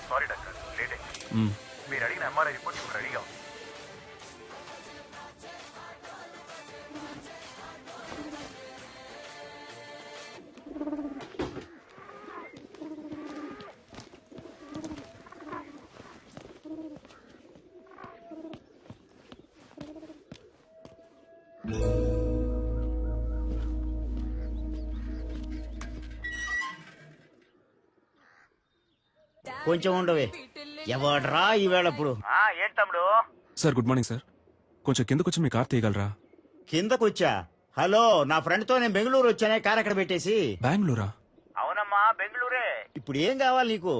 Sorry doctor, late అయింది. మీరు అడిగిన ఎంఆర్ఐ రిపోర్ట్ ఇప్పుడు రెడీగా ఉంది. కొంచెం ఉండవే. ఎవడ్రా ఈవేళ ఇప్పుడు? ఏంటి తమ్ముడు? Sir good morning sir. కొంచెం కిందకు వచ్చి మీ కార్ తీయగలరా? కిందకొచ్చా? హలో, నా ఫ్రెండ్ తో నేను బెంగళూరు వచ్చానే, కార్ అక్కడ పెట్టేసి. బెంగళూరా? అవునమ్మా, బెంగళూరే. ఇప్పుడు ఏం కావాలి నీకు?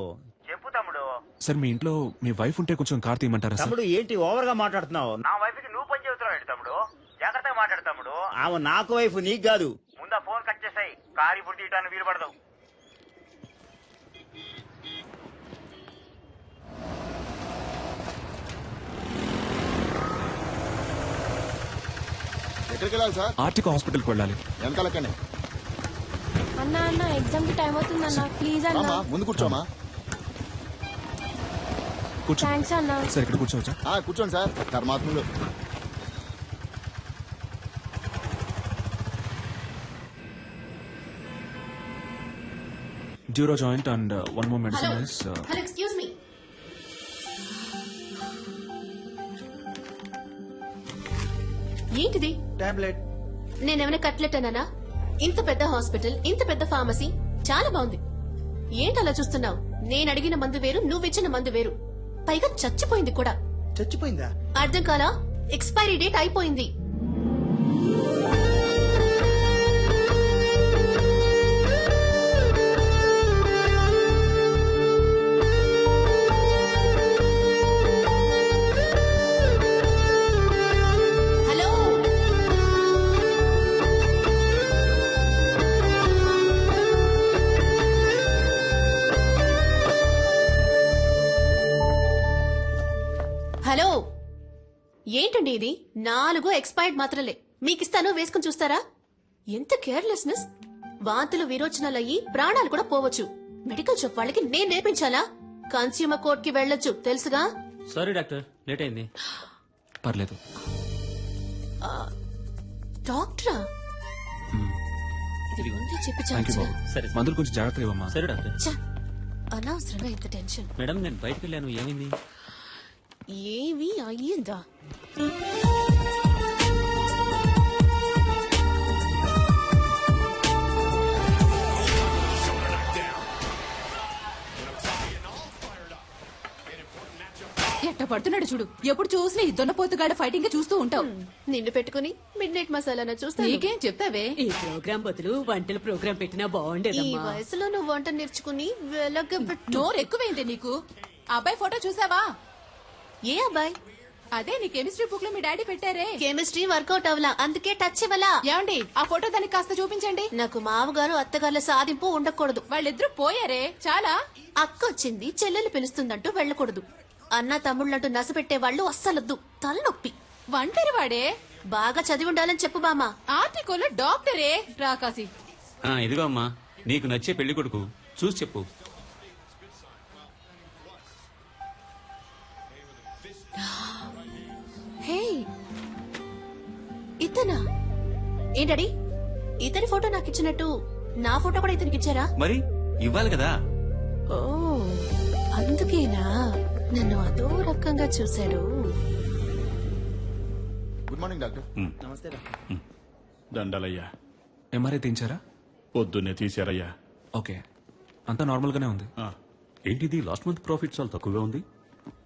చెప్పు తమ్ముడు. సార్ మీ ఇంట్లో మీ వైఫ్ ఉంటే కొంచెం కార్ తీయమంటారా సార్? తమ్ముడు ఏంటి ఓవర్ గా మాట్లాడుతున్నావు? నా వైఫ్ కి నువ్వు పని చెబుతున్నావు ఏంటి తమ్ముడు? జాగ్రత్తగా మాట్లాడు తమ్ముడు. ఆమె నాకు వైఫ్, నీకు కాదు. ముందా ఫోన్ కట్ చేసాయి. కారు ఇప్పుడు తీయటానికి వీలు పడదు. ఎక్కడికి వెళ్ళాలి సార్? ఆర్టిక హాస్పిటల్కి వెళ్ళాలి. వెనకాలక్కనే. అన్న ఎగ్జామ్ కి టైం అవుతుంది అన్న, ప్లీజ్ అన్న. రామా, ముందు కూర్చోమా. కూర్చో. థ్యాంక్స్ అన్న. సార్ ఇక్కడ కూర్చోవచ్చా? కూర్చోండి సార్. ధర్మాత్ములు. డ్యూరో joint and one more medicine is hello, excuse me. ఏంటిది? టాబ్లెట్. నేనేమైనా కట్లెట్ అన్నానా? ఇంత పెద్ద హాస్పిటల్, ఇంత పెద్ద ఫార్మసీ, చాలా బాగుంది. ఏంటి అలా చూస్తున్నావు? నేను అడిగిన మందు వేరు, నువ్విచ్చిన మందు వేరు. పైగా చచ్చిపోయింది కూడా. చచ్చిపోయిందా? అర్థం కాలా? ఎక్స్పైరీ డేట్ అయిపోయింది. హలో, హలో, ఏంటండి ఇది? 4 ఎక్స్పైర్డ్ మాత్రలే మీకిస్తాను, వేసుకుని చూస్తారా? ఎంత కేర్లెస్నెస్! వాంతులు విరోచనాలయ్యి ప్రాణాలు కూడా పోవచ్చు. మెడికల్ షాప్ వాళ్ళకి నేను నేర్పించాలా? కన్స్యూమర్ కోర్ట్ కి వెళ్ళొచ్చు, తెలుసుగా? సారీ డాక్టర్, లేట్ అయింది. పర్లేదు. డాక్టరా? ఇది ముందే చెప్పి థ్యాంక్ యూ చాలు. బాబు. సరే. మందులు కొంచెం జాగ్రత్తగా ఇవ్వమ్మా. సరే డాక్టర్. ఛ, అనవసరంగా ఇంత టెన్షన్. మేడం నేను బయటకు వెళ్ళాను, ఏమైంది? ఏవి అయ్యిందా? ఎట్ట పడుతున్నాడు చూడు. ఎప్పుడు చూసినా ఈ దున్నపోతుగాడ ఫైటింగ్ చూస్తూ ఉంటావు. నిన్ను పెట్టుకుని మిడ్ నైట్ మసాలా చూస్తా. నీకేం చెప్తావే? ఈ ప్రోగ్రాం బదులు వంటల ప్రోగ్రాం పెట్టినా ఈ బాగుండేదమ్మా. వయసులో నువ్వు వంట నేర్చుకుని వెలగబెట్టు. నోరు ఎక్కువైంది నీకు. అబ్బాయి ఫోటో చూసావా? ఏ అబ్బాయి? అదే నీ కెమిస్ట్రీ బుక్ లో మీ డాడీ పెట్టారే. కెమిస్ట్రీ వర్కౌట్ అవలా, అందుకే టచ్ ఇవ్వలా. ఏమండి, ఆ ఫోటో దానికి కాస్త చూపించండి. నాకు మామగారు అత్తగారుల సాధింపు ఉండకూడదు. వాళ్ళిద్దరూ పోయారే, చాలా. అక్క వచ్చింది, చెల్లెలు పిలుస్తుందంటూ వెళ్ళకూడదు. అన్న తమ్ముళ్ళంటూ నసపెట్టే వాళ్ళు అస్సలొద్దు, తలనొప్పి. ఒంటరి వాడే. బాగా చదివి ఉండాలని చెప్పు బామా. ఆర్టికల్ డాక్టరే రాకాసి. ఇదిగో అమ్మా, నీకు నచ్చే పెళ్లి కొడుకు చూసి చెప్పు. హే, ఇతనా? ఏంటడి, ఇతని ఫోటో నాకు ఇచ్చినట్టు నా ఫోటో కూడా ఇతనికి ఇచ్చారా? మరి ఇవ్వాలి కదా. ఓ, అందుకేనా నన్ను అదో రకంగా చూశాడు. Good morning doctor. నమస్తే డాక్టర్. దండలయ్యా. ఎంఆర్ఐ తీయించారా? పొద్దున్నే తీశారయ్యా. ఓకే, అంతా నార్మల్ గానే ఉంది. ఏంటిది లాస్ట్ మంత్ ప్రాఫిట్ చాలా తక్కువగా ఉంది.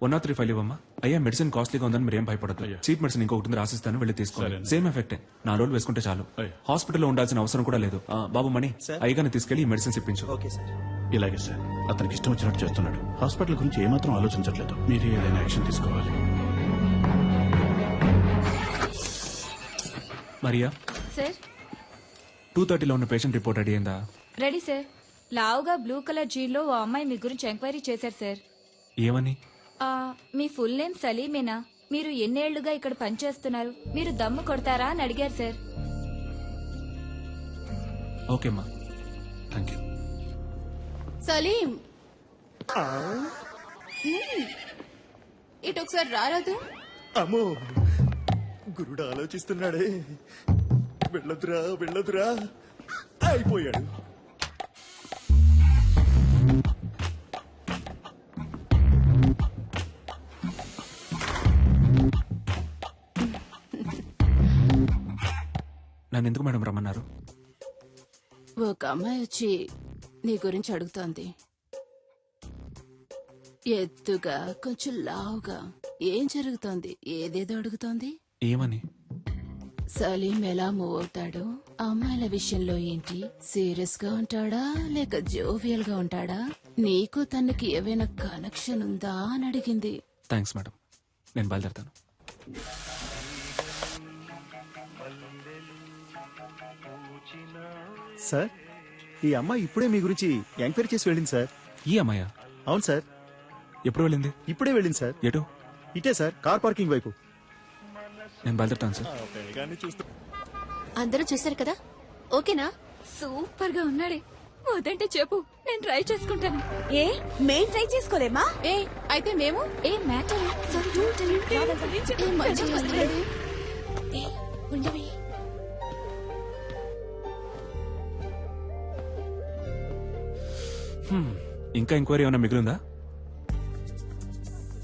103 ఫైల్ ఇవ్వమ్మా. అయ్యా మెడిసిన్ కాస్ట్లీగా ఉందని మీరు ఏం భయపడదు. అయ్యా. చీప్ మెడిసిన్ ఇంకొకటి రాసిస్తాను, వెళ్ళి తీసుకోండి. సరే. సేమ్ ఎఫెక్టే. 4 రోజులు వేసుకుంటే చాలు. అయ్యా. హాస్పిటల్లో ఉండాల్సిన అవసరం కూడా లేదు. బాబు మణి, అయ్యగానే తీసుకెళ్లి ఈ మెడిసిన్స్ ఇప్పించు. Okay sir. ఇలాగే సార్, అతనికి ఇష్టం వచ్చినట్టు చేస్తున్నాడు. హాస్పిటల్ గురించి ఏమాత్రం ఆలోచించట్లేదు. మీరు ఏదైనా యాక్షన్ తీసుకోవాలి. మరియా, సార్ 2:30లో ఉన్న పేషెంట్ రిపోర్ట్ రెడీ అయిందా? Ready sir. లావుగా బ్లూ కలర్ జీన్లో ఓ అమ్మాయి మీ గురించి ఎంక్వైరీ చేశారు సార్. ఏమని? మీ ఫుల్ నేమ్ సలీమేనా? మీరు ఎన్నేళ్లుగా ఇక్కడ పనిచేస్తున్నారు? మీరు దమ్ము కొడతారా అని అడిగారు సార్. ఓకేమ్మా, థ్యాంక్ యూ. సలీం, ఇటు ఒకసారి రారాదు. అమ్మో గురుడు ఆలోచిస్తున్నాడే. వెళ్ళదురా వెళ్ళదురా అయిపోయాడు. నన్ను ఎందుకు మేడం రమ్మన్నారు? ఒక అమ్మాయి వచ్చి నీ గురించి అడుగుతోంది. ఎత్తుగా కొంచెం లావుగా. ఏం జరుగుతోంది? ఏదేదో అడుగుతోంది. ఏమని? సలీం ఎలా మూవ్ అవుతాడు, అమ్మాయిల విషయంలో ఏంటి, సీరియస్ గా ఉంటాడా లేక జోవియల్ గా ఉంటాడా, నీకు తనకి ఏవైనా కనెక్షన్ ఉందా అని అడిగింది. థ్యాంక్స్ మేడం, నేను బయలుదేరుతాను. సార్, ఈ అమ్మాయి ఇప్పుడే మీ గురించి ఎంక్వైరీ చేసి వెళ్ళింది సార్. ఈ అమ్మాయా? అవును సార్, ఎప్పుడు వెళ్ళింది? ఇప్పుడే వెళ్ళింది సార్. ఎటు? ఇటే సార్, కార్ పార్కింగ్ వైపు. నేను బయలుదేరుతాను సార్. అందరూ చూశారు కదా, ఓకేనా? సూపర్ గా ఉన్నాడే. వదంటే చెప్పు, నేను ట్రై చేసుకుంటాను. ఏ మేం ట్రై చేసుకోలేమా? ఏ అయితే మేము ఏ మ్యాటర్ ఉండవి. ఇంకా ఎంక్వైరీ ఏమైనా మిగిలిందా?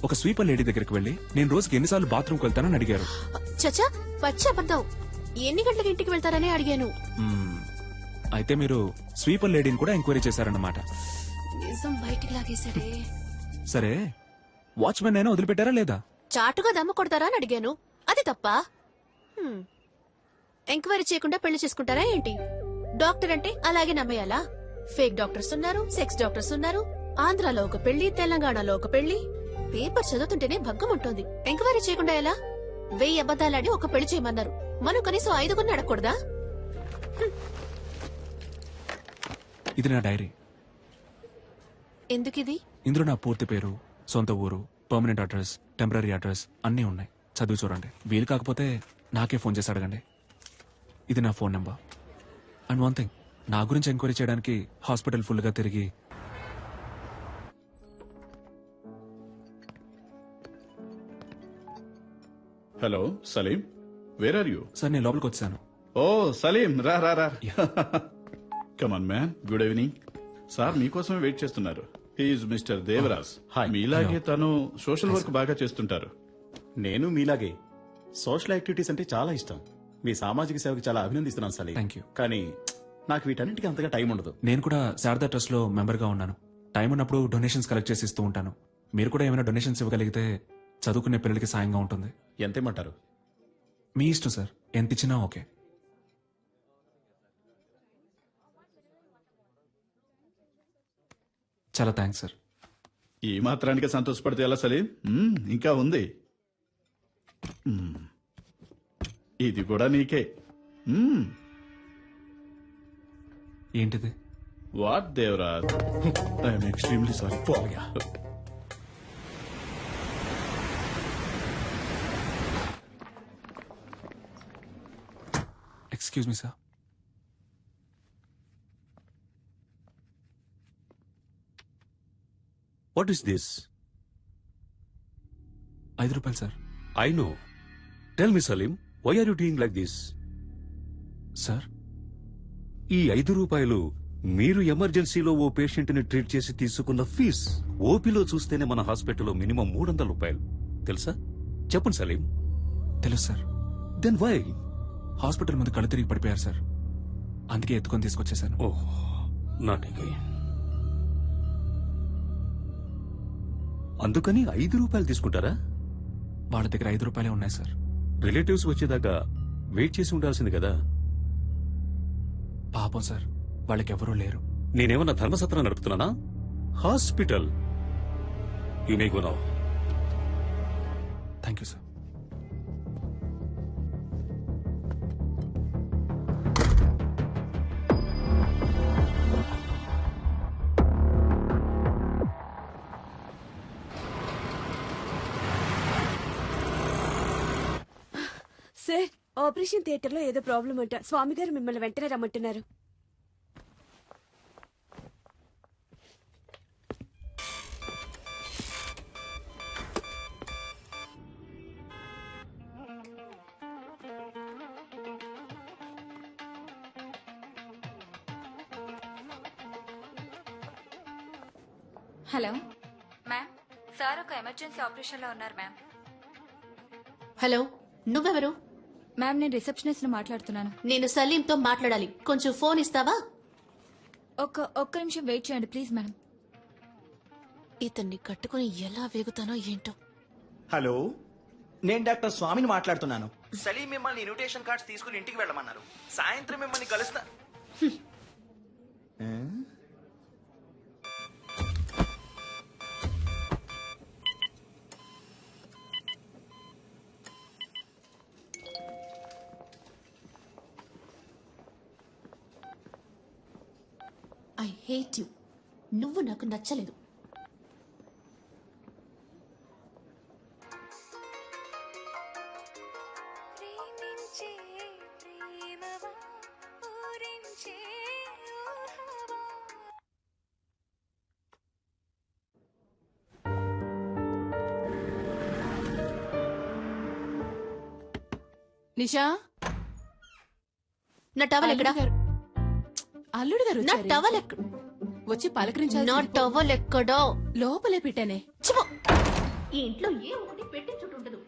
ఒక స్వీపర్ లేడీ దగ్గరికి వెళ్ళి నేను రోజుకి ఎన్నిసార్లు బాత్రూమ్కి వెళ్తానని అడిగారు. చచ్చా, పచ్చి అబద్ధం. ఎన్ని గంటలకు ఇంటికి వెళ్తారని అడిగాను. అయితే మీరు స్వీపర్ లేడీని కూడా ఎంక్వైరీ చేశారన్నమాట. నిజం బయటికి లాగేశాడే. సరే, వాచ్మెన్ అయినా వదిలిపెట్టారా లేదా? చాటుగా దమ్ము కొడతారా అని అడిగాను. అది తప్ప? ఎంక్వైరీ చేయకుండా పెళ్లి చేసుకుంటారా ఏంటి? డాక్టర్ అంటే అలాగే నమ్మేయాలా? ఫేక్ డాక్టర్స్ ఉన్నారు, సెక్స్ డాక్టర్స్ ఉన్నారు. ఆంధ్రాలో ఒక పెళ్లి, తెలంగాణలో ఒక పెళ్లి. పేపర్ చదువుతుంటేనే భగ్గం ఉంటుంది. ఎంక్వైరీ చేయకుండా ఎలా? 1000 అబద్దాలాడి ఒక పెళ్లి చేయమన్నారు. మనం కనీసం 5 అడగకూడదా? ఇది నా డైరీ. ఎందుకిది? ఇందులో నా పూర్తి పేరు, సొంత ఊరు, పర్మనెంట్ అడ్రస్, టెంపరీ అడ్రస్ అన్నీ ఉన్నాయి. చదివి చూడండి. వీలు కాకపోతే నాకే ఫోన్ చేసి అడగండి. ఇది నా phone number. And one thing, నా గురించి ఎంక్వైరీ చేయడానికి హాస్పిటల్ ఫుల్ గా తిరిగి hello Salim, where are you? Sir నేను లోపలికి వచ్చాను. ఓ సలీం, రా రా రా. Come on man, good evening. Sir మీకోసమే వెయిట్ చేస్తున్నారు. He is mister Devaraj. మీలాగే తను సోషల్ వర్క్ బాగా చేస్తుంటారు. నేను మీలాగే సోషల్ యాక్టివిటీస్ అంటే చాలా ఇష్టం. మీ సామాజిక సేవకి చాలా అభినందిస్తున్నాను సలీం. Thank you. కానీ నాకు వీటన్నిటికీ అంతగా టైం ఉండదు. నేను కూడా శారదా ట్రస్ట్ లో మెంబర్ గా ఉన్నాను. టైం ఉన్నప్పుడు డొనేషన్స్ కలెక్ట్ చేసి ఇస్తూ ఉంటాను. మీరు కూడా ఏమైనా డొనేషన్స్ ఇవ్వగలిగితే చదువుకునే పిల్లలకి సాయంగా ఉంటుంది. ఎంతేమంటారు? మీ ఇష్టం సార్, ఎంత ఇచ్చినా ఓకే. చాలా థ్యాంక్స్ సార్. ఈ మాత్రానికి సంతోషపడితే ఎలా సలీం? ఇంకా ఉంది. ఇది కూడా నీకే. ఏంటిది? What Devaraj? I'm extremely sorry. Excuse me sir. What is this? 5 రూపాయలు sir. I know. Tell me, Salim, why are you doing like this? Sir, ఈ 5 రూపాయలు మీరు ఎమర్జెన్సీలో ఓ పేషెంట్ని ట్రీట్ చేసి తీసుకున్న ఫీజ్. ఓపీలో చూస్తేనే మన హాస్పిటల్లో మినిమం 300 రూపాయలు. తెలుసా? చెప్పండి సలీం. తెలుసు సార్. Then why? హాస్పిటల్ ముందు కళ్ళు తిరిగి పడిపోయారు సార్. అందుకే ఎత్తుకొని తీసుకొచ్చేసాను. ఓహ్, నాట్ అగైన్. అందుకని 5 రూపాయలు తీసుకుంటారా? వాళ్ళ దగ్గర 5 రూపాయలే ఉన్నాయి సార్. రిలేటివ్స్ వచ్చేదాకా వెయిట్ చేసి ఉండాల్సింది కదా. పాపం సార్, వాళ్ళకెవరూ లేరు. నేనేమన్నా ధర్మసత్రం నడుపుతున్నానా? Hospital. You may go now. Thank you sir. Sir, operation theatre లో ఏదో ప్రాబ్లం అంట. స్వామి గారు మిమ్మల్ని వెంటనే రమ్మంటున్నారు. హలో మ్యామ్, సార్ ఒక ఎమర్జెన్సీ ఆపరేషన్ లో ఉన్నారు మ్యామ్. హలో, నువ్వెవరు? మ్యామ్, నేను రిసెప్షనిస్ట్ మాట్లాడుతున్నాను. నేను సలీంతో మాట్లాడాలి. కొంచెం ఫోన్ ఇస్తావా? ఒక్క నిమిషం వెయిట్ చేయండి ప్లీజ్ మ్యామ్. ఇతన్ని కట్టుకుని ఎలా వేగుతానో ఏంటో. హలో, నేను డాక్టర్ స్వామిని మాట్లాడుతున్నాను. సలీం మిమ్మల్ని ఇన్విటేషన్ కార్డ్స్ తీసుకుని ఇంటికి వెళ్ళమన్నారు. సాయంత్రం మిమ్మల్ని కలుస్తా. I hate you. నువ్వు నాకు నచ్చలేదు. నిషా, నా టవల్ ఎక్కడా? అల్లుడు గారు నా వచ్చారే. టవల్ ఎక్కడ? వచ్చి పలకరించాలి. నా టవల్ ఎక్కడో? లోపలే పెట్టానే. చిపో. ఈ ఇంట్లో ఏ ఒకటి పెట్టి చుట్టూ ఉండదు.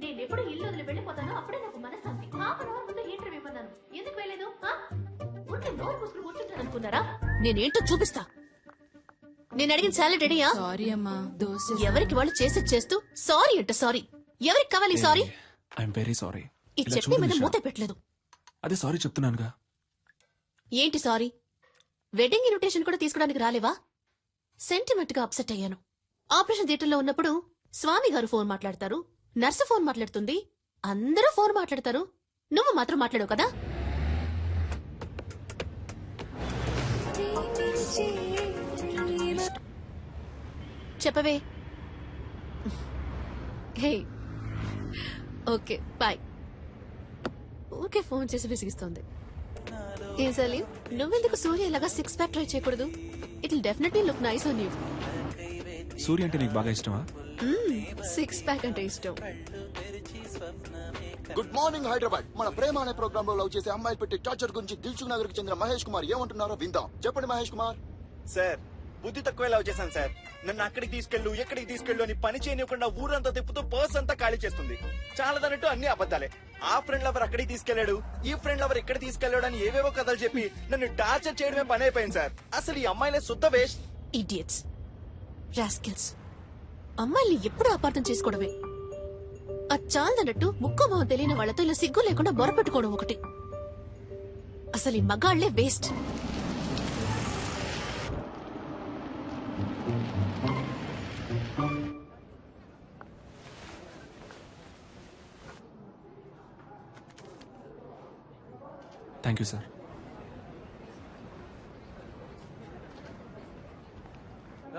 నేను ఎప్పుడు ఇల్లు వదిలి వెళ్ళిపోతానో అప్పుడే నాకు మనశ్శాంతి. హాఫ్ అన్ అవర్ ముందు హీటర్ ఇవ్వమన్నాను. ఎందుకు వెళ్ళలేదు? ఉంటే నోరు పుసుకుని కూర్చుంటాను అనుకున్నారా? నేనేంటో చూపిస్తా. నేను అడిగిన సాలరీ రెడీయా? సారీ అమ్మా, దోశ. ఎవరికి వాళ్ళు చేసి చేస్తూ సారీ అంట సారీ. ఎవరికి కావాలి సారీ? I'm very sorry. ఈ చట్నీ మీద మూత పెట్టలేదు. అదే సారీ చెప్తున్నానుగా. ఏంటి సారీ? వెడ్డింగ్ ఇన్విటేషన్ కూడా తీసుకోవడానికి రాలేవా? సెంటిమెంట్ గా అప్సెట్ అయ్యాను. ఆపరేషన్ థియేటర్ లో ఉన్నప్పుడు స్వామి గారు ఫోన్ మాట్లాడతారు, నర్సు ఫోన్ మాట్లాడుతుంది, అందరూ ఫోన్ మాట్లాడతారు. నువ్వు మాత్రం మాట్లాడవు కదా? చెప్పవే. Hey, okay bye. Okay, phone చేసి విసిగిస్తోంది. ఏం సలీం, నువ్వెందుకు సూర్య ఇలాగా 6 ప్యాక్ ట్రై చేయకూడదు? It will definitely look nice on you. Surya అంటే నీకు బాగా ఇష్టమా? 6 ప్యాక్ అంటే ఇష్టం. Good morning Hyderabad. మన ప్రేమ అనే ప్రోగ్రామ్ లో లవ్ చేసే అమ్మాయిలు పెట్టి టార్చర్ గురించి దిల్సుఖ్ నగర్ కి చెందిన మహేష్ కుమార్ ఏమంటున్నారో విందాం. చెప్పండి మహేష్ కుమార్. సార్, బుద్ధి తక్కువ లవ్ చేశాను సార్. నన్ను అక్కడికి తీసుకెళ్ళు, ఎక్కడికి తీసుకెళ్ళు అని పని చేయనివ్వకుండా ఊరంతా తిప్పుతూ పర్స్ అంతా ఖాళీ చేస్తుంది. చాలదన్నట్టు అన్ని అబద్ధాలే. ఆ ఫ్రెండ్ లవర్ అక్కడికి తీసుకెళ్లాడు, ఈ ఫ్రెండ్ లవర్ ఇక్కడ తీసుకెళ్లాడు అని ఏవేవో కథలు చెప్పి నన్ను టార్చర్ చేయడమే పని అయిపోయింది సార్. అసలు ఈ అమ్మాయిలే శుద్ధ వేస్ట్. Idiots, rascals. అమ్మాయిల్ని ఎప్పుడు అపార్థం చేసుకోవడమే. అది చాలదన్నట్టు ముక్కు మొహం తెలియని వాళ్ళతో ఇలా సిగ్గు లేకుండా మొరపెట్టుకోవడం ఒకటి. అసలు ఈ మగాళ్లే waste. Thank you sir.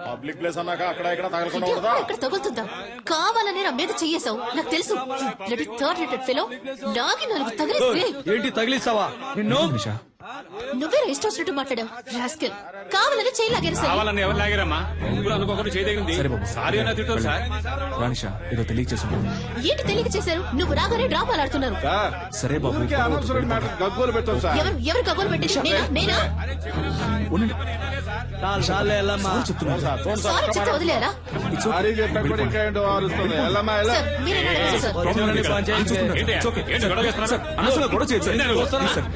Public place అన్నాక అక్కడ ఇక్కడ తగలకుండా ఇది ఉండదా? ఇక్కడ తగులుతుందా? కావాలనే నా మీద చెయ్యేశావు. నాకు తెలుసు. థర్డ్ రేటెడ్ ఫెలో నాకి 4 తగిలిస్తే ఏంటి తగిలిస్తావా నిన్ను? నిషా, నువ్వే ఇష్టం వచ్చినట్టు మాట్లాడావు. రాస్కెల్, కావాలని చేయి లాగేరు. కావాలని ఎవరు లాగారమ్మా? ముగ్గురు అనుకోకుండా చేయదగింది. సరే బాబు, సారీ అన్న తిట్టారు సార్. రా నిషా, ఏదో తెలియచేస్తున్నాను. ఏంటి తెలియక చేశారు? నువ్వు రాగానే డ్రామాలు ఆడుతున్నారు. సరే బాబు, ఊరికే అనవసరమైన మ్యాటర్ గగ్గోలు పెట్టాం సార్. ఎవరు కగోలు పెట్టేసి? నేనా? ఉండండి. సారీ చెప్తున్నాను. సారీ చెప్తే వదిలేరా? సారీ చెప్పా కూడా ఇంకా ఏంటో ఆరుస్తుంది. వెళ్ళమ్మా, వెళ్ళు. సార్, మీరేనా అడిగారు సార్? It's okay. సార్, అనవసరంగా గొడవ చేయొద్దు సార్. ప్లీజ్ సార్,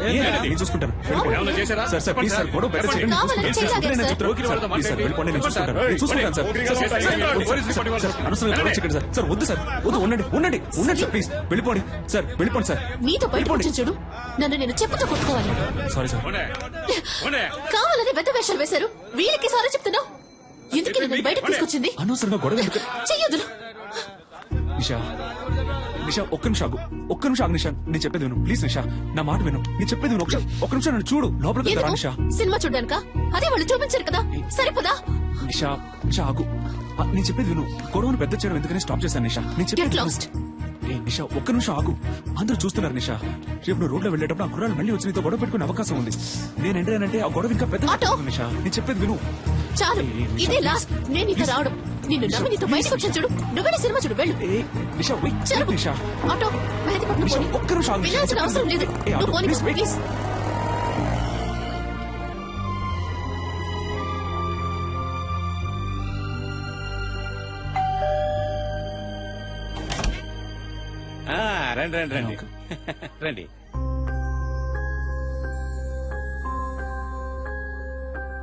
నేను చూసుకుంటాను. ఏమన్నా చేశారా? సార్ ప్లీజ్ సార్, గొడవ బయట చేయండి. కావాలని నేను చేయలాగారు సార్. చెప్తాను. సార్, ప్లీజ్ సార్, వెళ్ళిపోండి, నేను చూసుకుంటాను. నేను చూసుకుంటాను సార్. అనవసరంగా గొడవ చేయకండి సార్. సార్ వద్దు సార్, వద్దు, ఉండండి సార్, ప్లీజ్ వెళ్ళిపోండి సార్. నీతో బయట కూర్చొని చూడు. నన్ను నేను చెప్పుతో కొట్టుకోవాలి. Sorry sir. కావాలని పెద్ద వేషాలు వేశారు. వీళ్ళకి సారీ చెప్తున్నావు. ఎందుకు నన్ను బయటకు తీసుకొచ్చింది? అనవసరంగా గొడవ ఎందుకు? చెయ్యొద్దు. నిషా, ఒక్క నిమిషం ఆగు నిషా, నేను చెప్పేది విను ప్లీజ్. నిషా, నా మాట విను, నేను చెప్పేది విను. ఒక్క నిమిషం నన్ను చూడు. లోపలికి రా నిషా. సినిమా చూడ్డానికా? అదే వాళ్ళు చూపించారు కదా, సరిపోదా? నిషా ఆగు. నేను చెప్పేది విను. గొడవను పెద్ద చేయడం ఎందుకని స్టాప్ చేశాను నిషా. నేను చెప్పేది Get విను. lost. నిషా, ఒక్క నిమిషం ఆగు. అందరూ చూస్తున్నారు నిషా. రేపు నువ్వు రోడ్లో వెళ్ళేటప్పుడు ఆ కుర్రాళ్ళు మళ్ళీ వచ్చి నీతో గొడవ పెట్టుకునే అవకాశం ఉంది. నేను ఎంటానంటే ఆ గొడవ ఇంకా పెద్ద ఆటో. నిషా, నేను చెప్పేది విను. చాలు, ఇదే లాస్ట్. నేను నీతో రావడం. నిన్ను నమ్మి నీతో బయటకు వచ్చాను చూడు. నువ్వే సినిమా చూడు, వెళ్ళు. నిషా, wait, జరుగు. నిషా. ఆటో, మెహదీపట్నం నిషా, పోనీ. ఒక్క నిమిషం ఆగు నిషా. వెళ్ళాల్సిన అవసరం లేదు. ఏ, ఆటో, నువ్వు పోనీ, please, wait. ప్లీజ్. రండి రండి రండి రండి.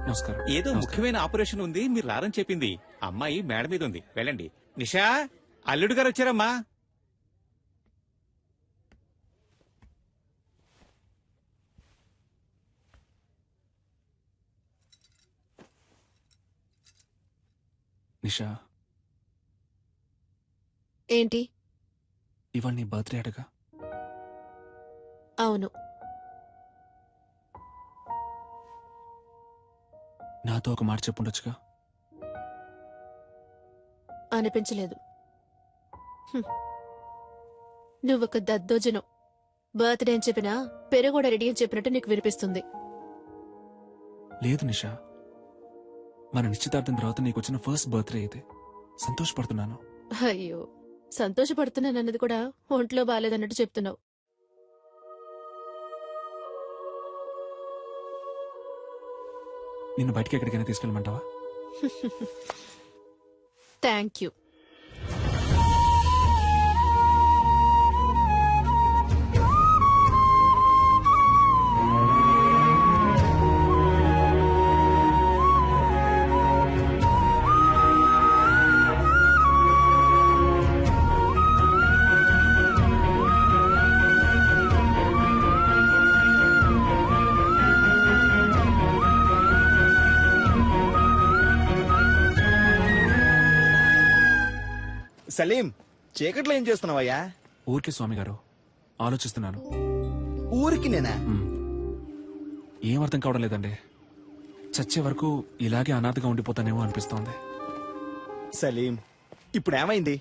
నమస్కారం. ఏదో ముఖ్యమైన ఆపరేషన్ ఉంది, మీరు రారని చెప్పింది. అమ్మాయి మేడ మీద ఉంది, వెళ్ళండి. నిషా, అల్లుడు గారు వచ్చారమ్మా. నిషా, ఏంటి? ఇవాళ నీ బర్త్డే అడగా. అవును. నాతో ఒక మాట చెప్పుండొచ్చుగా. అనిపించలేదు. నువ్వొక దద్దోజనం. బర్త్డే అని చెప్పినా పెరుగూడ రెడీ అని చెప్పినట్టు నీకు వినిపిస్తుంది. లేదు నిషా, మన నిశ్చితార్థం తర్వాత నీకు వచ్చిన ఫస్ట్ బర్త్డే అయితే సంతోషపడుతున్నాను. అయ్యో, సంతోషపడుతున్నానన్నది కూడా ఒంట్లో బాలేదన్నట్టు చెప్తున్నావు. నిన్ను బయటికి ఎక్కడికైనా తీసుకెళ్ళమంటావా? Thank you. సలీం, చీకట్లో ఏం చేస్తున్నావయ్యా? ఊరికే స్వామి గారు, ఆలోచిస్తున్నాను. ఊరికి నేనా? ఏం అర్థం కావడం లేదండి. చచ్చే వరకు ఇలాగే అనాథగా ఉండిపోతానేమో అనిపిస్తోంది. సలీం, ఇప్పుడు ఏమైంది?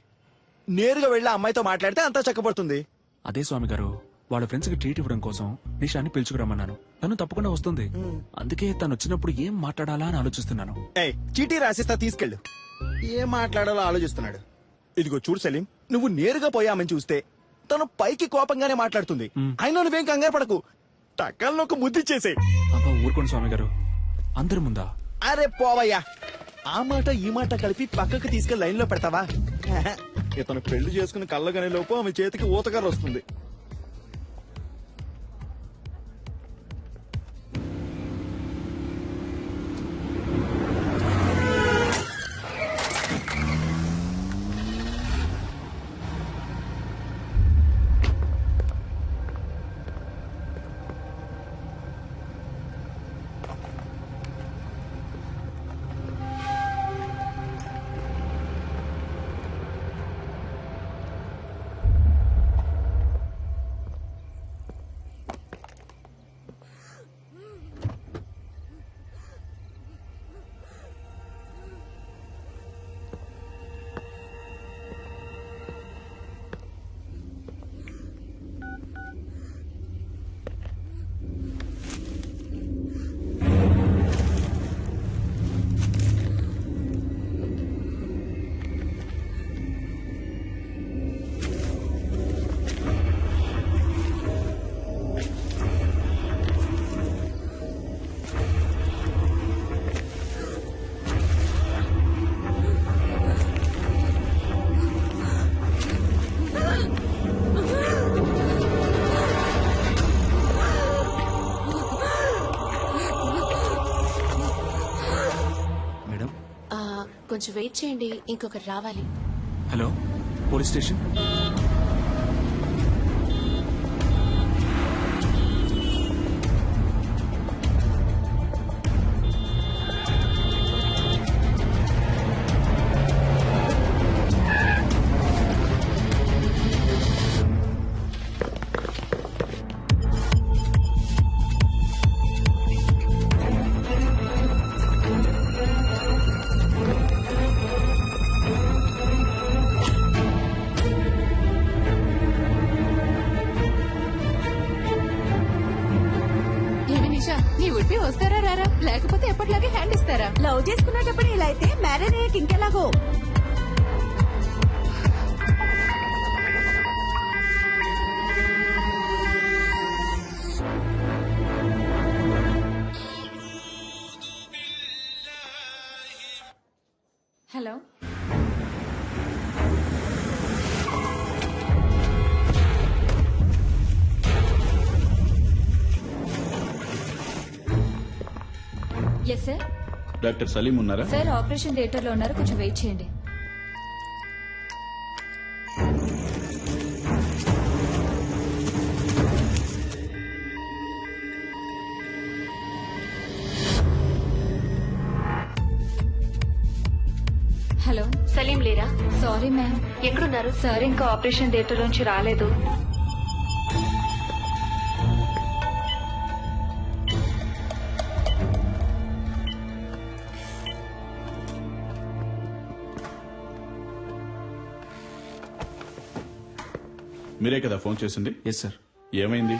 నేరుగా వెళ్ళి ఆ అమ్మాయితో మాట్లాడితే అంతా చక్కబడుతుంది. అదే స్వామి గారు, వాళ్ళ ఫ్రెండ్స్ కి ట్రీట్ ఇవ్వడం కోసం నిషాని పిలుచుకురమ్మన్నాను. తను తప్పకుండా వస్తుంది. అందుకే తను వచ్చినప్పుడు ఏం మాట్లాడాలా అని ఆలోచిస్తున్నాను. ఏయ్, చీటీ రాసిస్తా, తీసుకెళ్ళు. ఏం మాట్లాడాలో ఆలోచిస్తున్నాడు. ఇదిగో చూడు సలీం, నువ్వు నేరుగా పోయామని చూస్తే తను పైకి కోపంగానే మాట్లాడుతుంది. అయినా నువ్వేం కంగారు పడకు, టక్కల్లో ఒక ముద్దిచ్చేసే. అబ్బా ఊరుకోండి స్వామి గారు, అందరి ముందా? అరే పోవయ్యా, ఆ మాట ఈ మాట కలిపి పక్కకు తీసుకెళ్లి లైన్ లో పెడతావా? ఇతను పెళ్లి చేసుకుని కళ్ళగనే లోపు ఆమె చేతికి ఊతకర్ర వస్తుంది. కొంచెం వెయిట్ చేయండి, ఇంకొకరు రావాలి. Hello, police station. నీ ఉడిపి వస్తారా రారా, లేకపోతే ఎప్పటిలాగే హ్యాండ్ ఇస్తారా? లవ్ చేసుకునేటప్పుడు ఇలా అయితే మ్యారేజ్ అయ్యాక ఇంకెలాగో. Hello, yes sir. Doctor Salim ఉన్నారా? సార్ ఆపరేషన్ థియేటర్ లో ఉన్నారు, కొంచెం వెయిట్ చేయండి. హలో, సలీం లేరా? Sorry ma'am. ఎక్కడున్నారు? సార్ ఇంకా ఆపరేషన్ థియేటర్ నుంచి రాలేదు. మీరే కదా ఫోన్ చేసింది? Yes sir. ఏమైంది?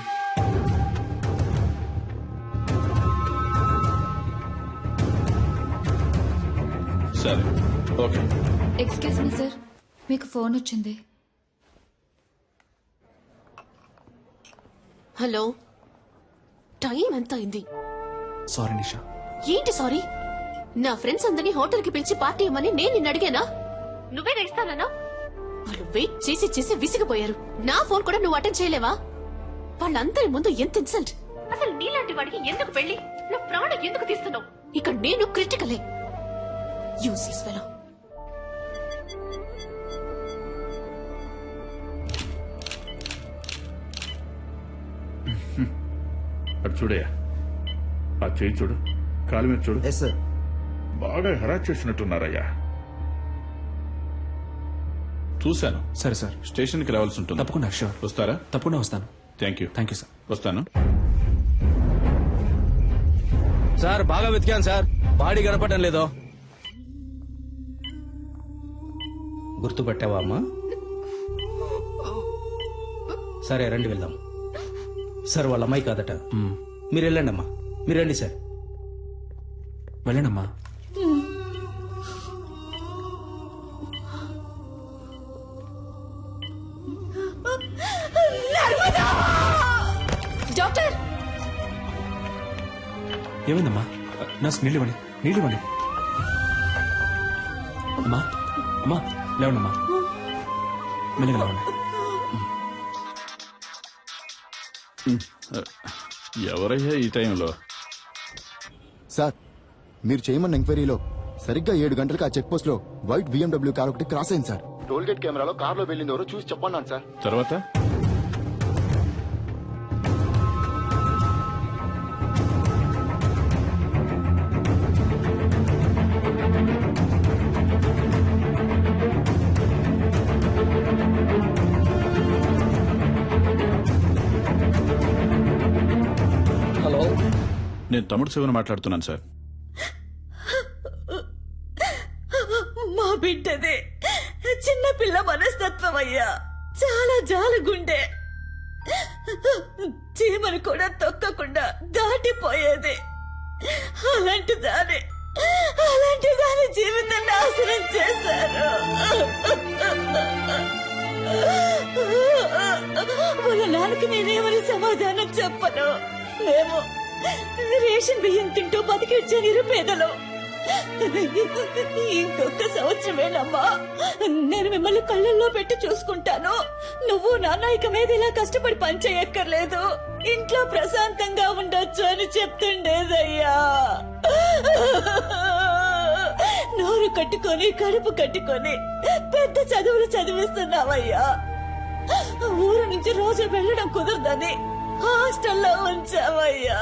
సరే, ఓకే. ఎక్స్క్యూజ్ మీ సార్, మీకు ఫోన్ వచ్చింది. హలో, టైం ఎంత అయింది? సారీ నిషా. ఏంటి సారీ? నా ఫ్రెండ్స్ అందరినీ హోటల్ కి పిలిచి పార్టీ ఇవ్వమని నేను నిన్ను అడిగానా? నువ్వే ఇస్తానన్నా? వాళ్ళు వెయిట్ చేసి చేసి విసిగిపోయారు. నా ఫోన్ కూడా నువ్వు అటెండ్ చేయలేవా? వాళ్ళందరి ముందు ఎంత ఇన్సల్ట్! అసలు నీలాంటి వాడికి ఎందుకు పెళ్లి? నా ప్రాణం ఎందుకు తీస్తున్నావు? ఇక్కడ నేను క్రిటికలే. Useless fellow. అటు చూడయా, ఆ చేయి చూడు, కాలు మీద చూడు. Yes sir. బాగా హెరాస్ చేసినట్టున్నారయ్యా. చూశాను. సరే సార్. స్టేషన్కి రావాల్సి ఉంటుంది. తప్పకుండా. షూర్. వస్తారా? తప్పకుండా వస్తాను. Thank you. Thank you sir. వస్తాను. సార్ బాగా వెతికాను సార్, బాడీ కనపడడం లేదో. గుర్తుపట్టావా అమ్మా? సరే రండి వెళ్దాం. సార్ వాళ్ళ అమ్మాయి కాదట. మీరు వెళ్ళండి అమ్మా, మీరు రండి సార్. వెళ్ళండమ్మా. డాక్టర్, ఏమైందమ్మా? నర్స్ నీళ్ళు ఇవ్వండి, నీళ్ళు ఇవ్వండి. అమ్మా, అమ్మా లేవండమ్మా, మెల్లగా లేవండి. ఎవరయ్యా ఈ టైంలో? సార్, మీరు చేయమన్న ఎంక్వైరీలో సరిగ్గా 7 గంటలకు ఆ చెక్ పోస్ట్ లో వైట్ BMW కార్ ఒకటి క్రాస్ అయింది సార్. టోల్ గేట్ కెమెరాలో కార్లో వెళ్ళింది ఎవరో చూసి చెప్పన్నాను సార్. తర్వాత హలో, నేను తమ్ముడు శివన్ మాట్లాడుతున్నాను సార్. మా బిడ్డదే చిన్నపిల్ల మనస్తత్వం అయ్యా, చాలా జాలగుండే. చీమను కూడా తొక్కకుండా దాటిపోయేది. అలాంటి దాని జీవితం నాశనం చేశారు. వాళ్ళ నాన్నకి నేనేమని సమాధానం చెప్పను. మేము రేషన్ బియ్యం తింటూ బతికిచ్చే నిరుపేదలు. ఇంకొక సంవత్సరమేనమ్మా, నేను మిమ్మల్ని కళ్ళల్లో పెట్టి చూసుకుంటాను. నువ్వు నాన్న ఇక మీద ఇలా కష్టపడి పనిచేయక్కర్లేదు, ఇంట్లో ప్రశాంతంగా ఉండొచ్చు అని చెప్తుండేదయ్యా. నోరు కట్టుకొని కడుపు కట్టుకొని పెద్ద చదువులు చదివిస్తున్నావయ్యా. ఊరు నుంచి రోజు వెళ్ళడం కుదరదని హాస్టల్లో ఉంచావయ్యా.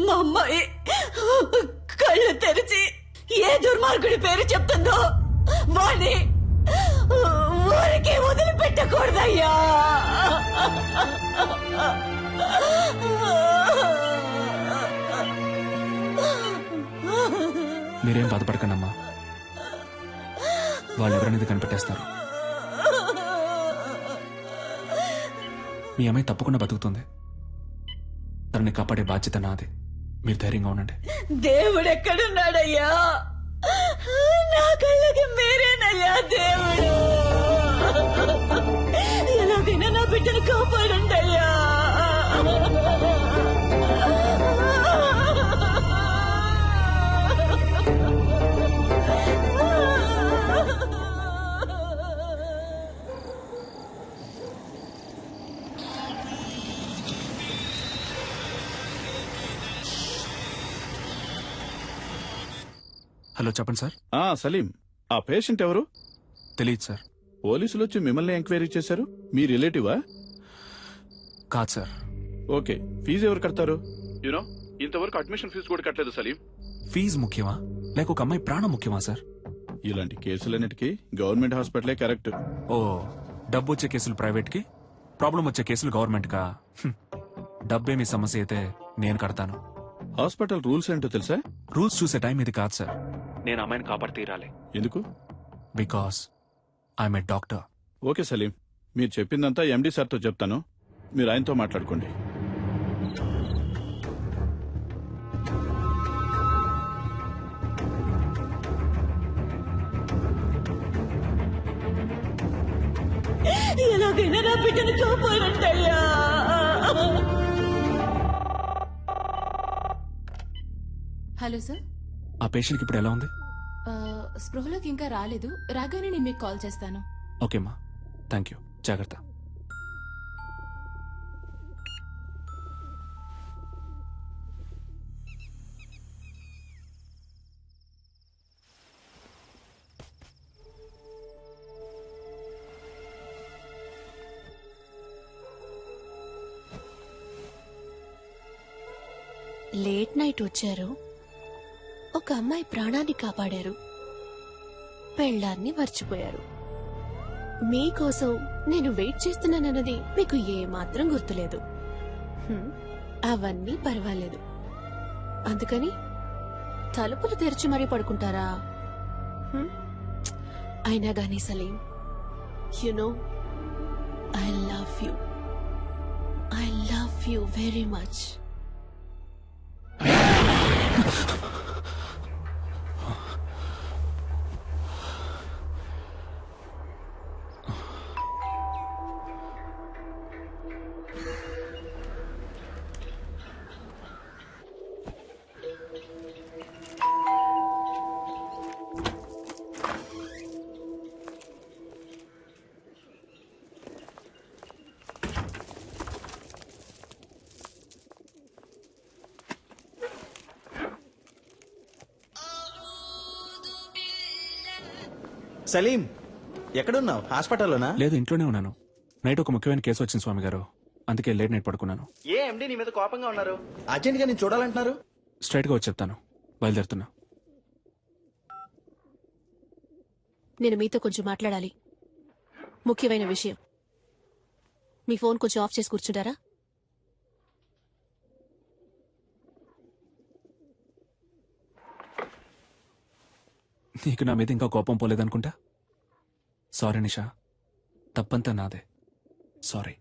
మా అమ్మాయి కళ్ళు తెరిచి ఏ దుర్మార్గుడి పేరు చెప్తుందో వాణ్ణి ఊరికి వదిలిపెట్టకూడదయ్యా. మీరేం బాధపడకండమ్మా, వాళ్ళు ఎవరనేది కనిపెట్టేస్తారు. మీ అమ్మాయి తప్పకుండా బతుకుతుంది. తనని కాపాడే బాధ్యత నాది. మీరు ధైర్యంగా ఉండండి. దేవుడు ఎక్కడున్నాడయ్యా? నా కళ్ళకి మీరేనయ్యా దేవుడు. ఎలాగైనా నా బిడ్డను కాపాడుండయ్యా. హలో చెప్పండి సార్. సలీం, ఆ పేషెంట్ ఎవరు? తెలియదు సార్. పోలీసులు వచ్చి మిమ్మల్ని ఎంక్వైరీ చేశారు. మీ రిలేటివా? కాదు సార్. ఓకే, ఫీజు ఎవరు కడతారు? యూనో, ఇంతవరకు అడ్మిషన్ ఫీజు కూడా కట్టలేదు సలీం. ఫీజు ముఖ్యమా లేక ఒక అమ్మాయి ప్రాణం ముఖ్యమా సార్? ఇలాంటి కేసులన్నిటికీ గవర్నమెంట్ హాస్పిటలే కరెక్ట్. ఓ, డబ్బు వచ్చే కేసులు ప్రైవేట్ కి, ప్రాబ్లం వచ్చే కేసులు గవర్నమెంట్ కా? డబ్బే మీ సమస్య అయితే నేను కడతాను. హాస్పిటల్ రూల్స్ ఏంటో తెలుసా? రూల్స్ చూసే టైం ఇది కాదు సార్. నేను అమ్మాయిని కాపాడి తీరాలి. ఎందుకు? Because I'm a doctor. Okay Salim, మీరు చెప్పిందంతా ఎండి సార్తో చెప్తాను. మీరు ఆయనతో మాట్లాడుకోండి. ఎలాగైనా నా బిడ్డను కాపాడంటయ్యా. Hello sir. ఆ పేషెంట్కి ఇప్పుడు ఎలా ఉంది? స్పృహలోకి ఇంకా రాలేదు. రాగానే నేను మీకు కాల్ చేస్తాను. ఓకేమ్మా, థ్యాంక్ యూ. జాగ్రత్త. లేట్ నైట్ వచ్చారు, ఒక అమ్మాయి ప్రాణాన్ని కాపాడారు, పెళ్ళాన్ని మర్చిపోయారు. మీకోసం నేను వెయిట్ చేస్తున్నానన్నది మీకు ఏమాత్రం గుర్తులేదు. అవన్నీ పర్వాలేదు. అందుకని తలుపులు తెరిచి మరీ పడుకుంటారా? అయినా గానీ Salim, you know I love you very much. Salim, ఎక్కడున్నావు? హాస్పిటల్లోనా? లేదు, ఇంట్లోనే ఉన్నాను. నైట్ ఒక ముఖ్యమైన కేసు వచ్చింది స్వామి గారు, అందుకే లేట్ నైట్ పడుకున్నాను. ఏ ఎండి నీ మీద కోపంగా ఉన్నారు? అర్జెంట్ గా నేను చూడాలంటున్నారు. స్ట్రైట్ గా వచ్చి చెప్తాను. బయలుదేరుతున్నా. నేను మీతో కొంచెం మాట్లాడాలి. ముఖ్యమైన విషయం. మీ ఫోన్ కొంచెం ఆఫ్ చేసి కూర్చుంటారా? నీకు నా మీద ఇంకా కోపం పోలేదనుకుంటా. సారీ నిషా, తప్పంతా నాదే. సారీ.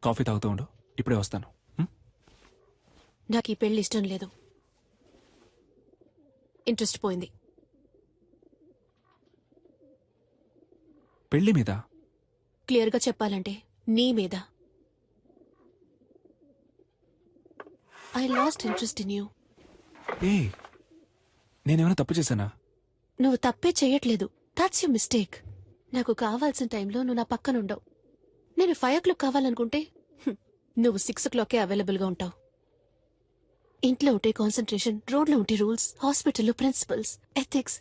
కాఫీ తాగుతూ ఉండు, ఇప్పుడే వస్తాను. నాకు ఈ పెళ్లి ఇష్టం లేదు. ఇంట్రెస్ట్ పోయింది. పెళ్లి మీద? క్లియర్గా చెప్పాలంటే నీ మీద. I lost interest in you. ఏ, నేనేమైనా తప్పు చేశానా? నువ్వు తప్పే చేయట్లేదు. That's you mistake. నాకు కావాల్సిన టైంలో నువ్వు నా పక్కనుండవు. నేను 5 o'clock కావాలనుకుంటే నువ్వు 6 o'clockకే అవైలబుల్గా ఉంటావు. ఇంట్లో ఉంటే కాన్సన్ట్రేషన్, రోడ్లో ఉంటే రూల్స్, హాస్పిటల్లో ప్రిన్సిపల్స్, ఎథిక్స్.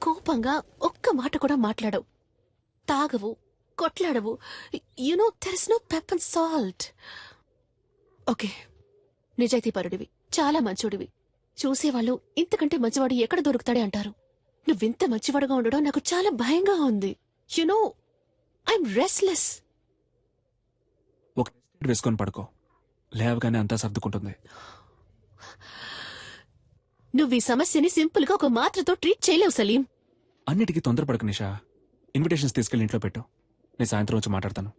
కోపంగా ఒక్క మాట కూడా మాట్లాడవు. తాగవు, కొట్లాడవు. You know there is no pepper and salt. Okay, నిజాయితీపరుడివి, చాలా మంచోడివి. చూసేవాళ్ళు ఇంతకంటే మంచివాడు ఎక్కడ దొరుకుతాడే అంటారు. నువ్వింత మంచివాడుగా ఉండడం నాకు చాలా భయంగా ఉంది. You know I'm restless. ఒక వేసుకొని పడుకో, లేవగానే అంతా సర్దుకుంటుంది. నువ్వు ఈ సమస్యని సింపుల్ గా ఒక మాత్రతో ట్రీట్ చేయలేవు సలీం. అన్నిటికీ తొందరపడకు నిషా. ఇన్విటేషన్స్ తీసుకెళ్లి ఇంట్లో పెట్టు, నేను సాయంత్రం వచ్చి మాట్లాడతాను.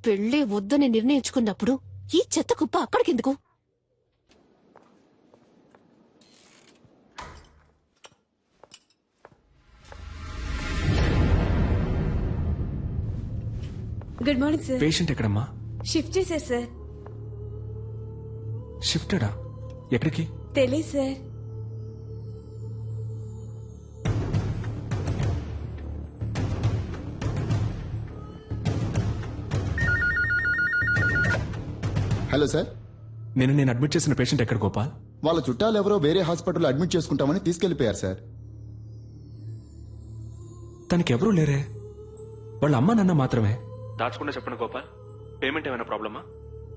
పెళ్ళే వద్దని నిర్ణయించుకున్నప్పుడు ఈ చెత్త కుప్ప అక్కడికెందుకు? Good morning sir. పేషెంట్ ఎక్కడమ్మా? షిఫ్ట్ చేశారు సార్. షిఫ్టెడా? ఎక్కడికి? తెలీదు సార్. Hello sir. నేను అడ్మిట్ చేసిన పేషెంట్ ఎక్కడ గోపాల్? వాళ్ళ చుట్టాలు ఎవరో వేరే హాస్పిటల్లో అడ్మిట్ చేసుకుంటామని తీసుకెళ్లిపోయారు సార్. తనకెవరూ లేరే, వాళ్ళ అమ్మ నాన్న మాత్రమే. దాచకుండా చెప్పండి గోపాల్, పేమెంట్ ఏమైనా ప్రాబ్లమా?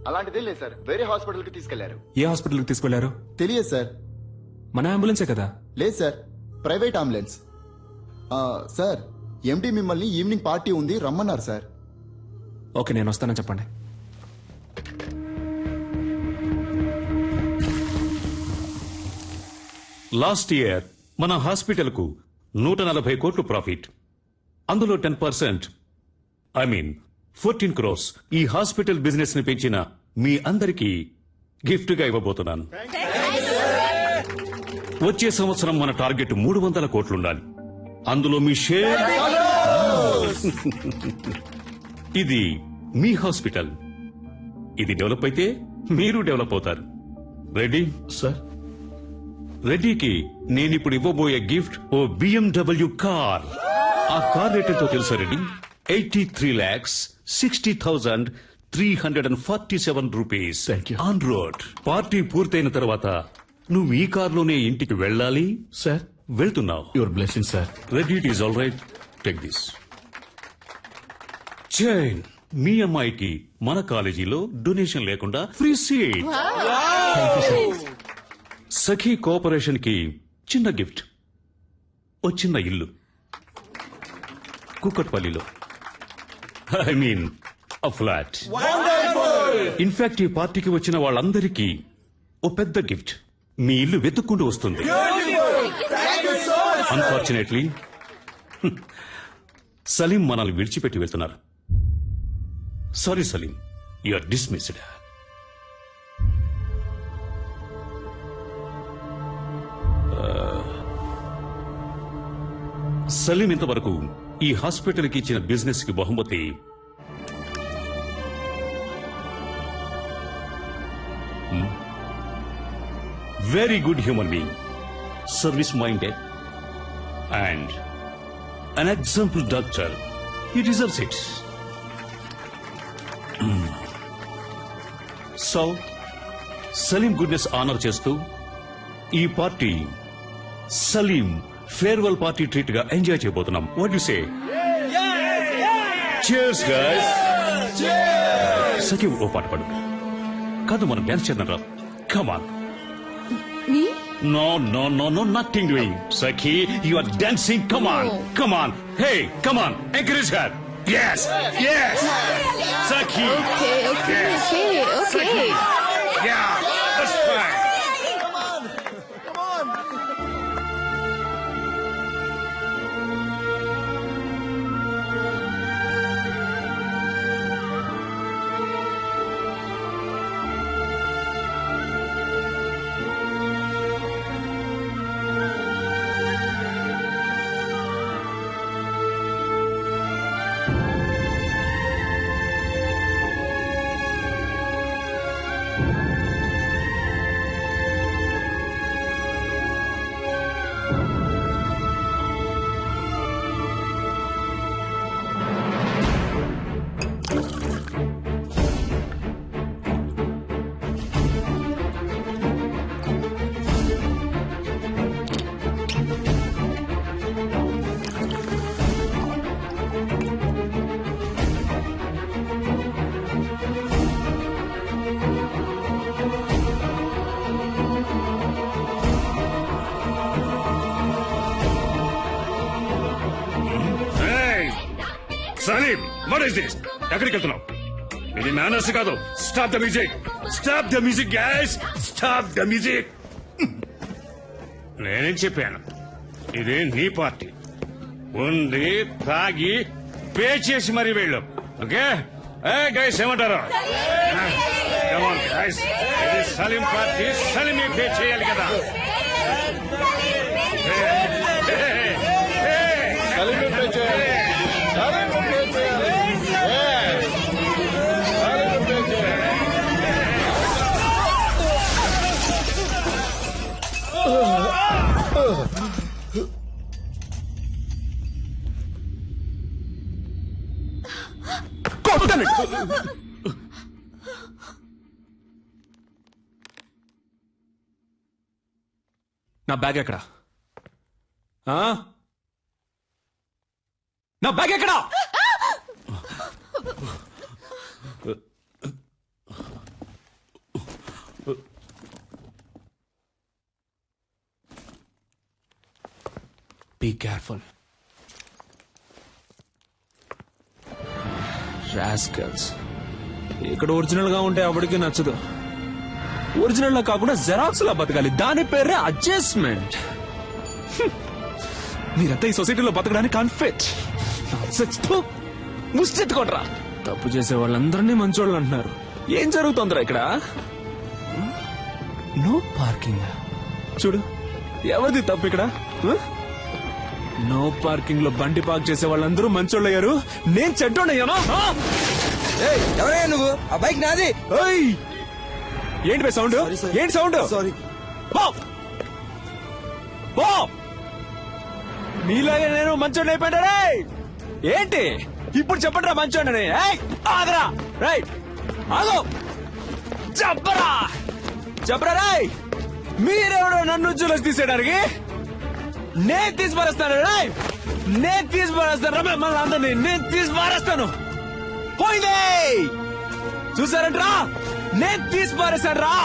అలాంటిదే లేదు సార్, వేరే హాస్పిటల్కి తీసుకెళ్లారు. ఏ హాస్పిటల్కి తీసుకెళ్లారు? తెలియదు సార్. మన అంబులెన్సే కదా? లేదు సార్, ప్రైవేట్ అంబులెన్స్. సార్, ఎండి మిమ్మల్ని ఈవినింగ్ పార్టీ ఉంది రమ్మన్నారు సార్. ఓకే, నేను వస్తానని చెప్పండి. లాస్ట్ ఇయర్ మన హాస్పిటల్ కు 140 కోట్లు ప్రాఫిట్. అందులో 10%, ఐ మీన్ 14 crores ఈ హాస్పిటల్ బిజినెస్ ని పెంచిన మీ అందరికీ గిఫ్ట్ గా ఇవ్వబోతున్నాను. వచ్చే సంవత్సరం మన టార్గెట్ 300 కోట్లుండాలి. అందులో మీ షేర్. ఇది మీ హాస్పిటల్. ఇది డెవలప్ అయితే మీరు డెవలప్ అవుతారు. రెడీ సార్, రెడ్డికి నేనిప్పుడు ఇవ్వబోయే గిఫ్ట్ ఓ BMW కార్. ఆ కార్ రేట్ ఎంతో తెలుసా Reddy? 83,60,347 rupees. Thank you. On road. Party పూర్తయిన తర్వాత నువ్వు ఈ కార్లోనే ఇంటికి వెళ్ళాలి. సార్, వెళ్తున్నావు. Your blessing sir. Reddy, it is all right. Take this chain. మీ అమ్మాయికి మన కాలేజీలో డొనేషన్ లేకుండా ఫ్రీ సీట్. సఖీ కోఆపరేషన్ కి చిన్న గిఫ్ట్, ఓ చిన్న ఇల్లు కుక్కట్పల్లిలో. I mean a flat. In fact ఈ పార్టీకి వచ్చిన వాళ్ళందరికీ ఓ పెద్ద గిఫ్ట్. మీ ఇల్లు వెతుక్కుంటూ వస్తుంది. అన్ఫార్చునేట్లీ సలీం మనల్ని విడిచిపెట్టి వెళ్తున్నారు. Sorry Salim, you are dismissed. Salim ఇంతవరకు ఈ హాస్పిటల్ కి ఇచ్చిన బిజినెస్ కి బహుమతి very good human being, service minded and an example doctor. He deserves it. So, Salim goodness honour చేస్తూ ఈ party Salim farewell party treat గా ఎంజాయ్ చేయబోతున్నాం. What you say? Cheers guys. Sakhi, ఓ పాట పాడు. కాదు, మనం డాన్స్ చేద్దాం రా. Come on. No, no, no, no, nothing doing. Sakhi, you are dancing. Come on, come on. Hey, come on. Encourage her. Yes, yes. Sakhi. Okay. Sakhi. Yeah, that's fine. Salim, what is this? ఎక్కడికి వెళ్తున్నావు? ఇది manners కాదు. Stop the music, stop the music guys, stop the music. నేనేం చెప్పాను? ఇది నీ party. ఉంది, తాగి పే చేసి మరీ వెళ్ళు. ఓకే గైస్, ఏమంటారు? గైస్, ఇది సలీం పార్టీ. సలీమే పే చేయాలి కదా. సలీమే పే చేయాలి. సలీమే పే చేయాలి. సలీమే పే చేయాలి. నా బ్యాగ్ ఎక్కడా? ఆ? నా బ్యాగ్ ఎక్కడా? Be careful. రాస్కల్స్. ఇక్కడ ఒరిజినల్ గా ఉంటే ఎవరికి నచ్చదు. ఒరిజినల్ లా కాకుండా జెరాక్స్ లా బతకాలి. దాని పేరే అడ్జస్ట్మెంట్. మీరంతా ఈ సొసైటీలో బతకడానికి అన్ఫిట్. ముష్టెత్తుకోట్రా. తప్పు చేసే వాళ్ళందరినీ మంచోళ్ళు అంటున్నారు. ఏం జరుగుతుందిరా ఇక్కడ? No parking. చూడు, ఎవరిది తప్పు ఇక్కడ? నో పార్కింగ్ లో బండి పార్క్ చేసే వాళ్ళందరూ మంచోళ్ళు అయ్యారు. నేను చెడ్డోడయ్యానా? ఎవరయ్యా నువ్వు? ఆ బైక్ నాది. ఏంటి బే సౌండ్? ఏంటి సౌండ్? సారీ. మీలాగే నేను మంచోడిని అయిపోయాడే. ఏంటి ఇప్పుడు చెప్పండి రా మంచోడని. ఆగరా. రైట్, ఆగో. చెప్పరా చెప్పరా. రాయ్, మీరెవడో నన్ను జూలస్ తీసేయడానికి? నేను తీసి పారేస్తాను. రాయ్, నేను తీసి పారేస్తాను. మిమ్మల్ని అందరినీ నేను తీసి పారేస్తాను. పోయిందే చూసారంట్రా? నేను తీసి పారేశాను రా.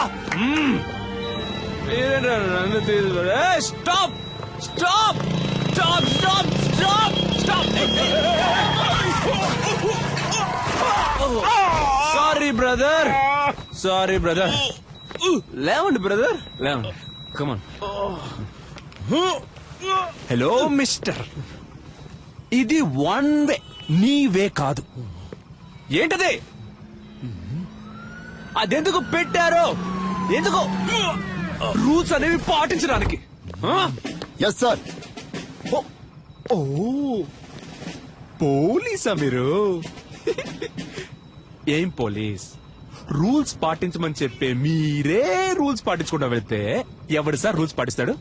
మీరేంట్రా నన్ను తీసి పారే? Stop stop stop stop stop stop. Sorry brother, sorry brother. లేవండి బ్రదర్, లేవండి. కమాన్. హలో మిస్టర్, ఇది వన్ వే, నీ వే కాదు. ఏంటది? అదెందుకు పెట్టారో? ఎందుకు? రూల్స్ అనేవి పాటించడానికి. Yes sir. ఓ, పోలీసా మీరు? ఏం పోలీస్? రూల్స్ పాటించమని చెప్పే మీరే రూల్స్ పాటించకుండా వెళ్తే ఎవడు సార్ రూల్స్ పాటిస్తాడు?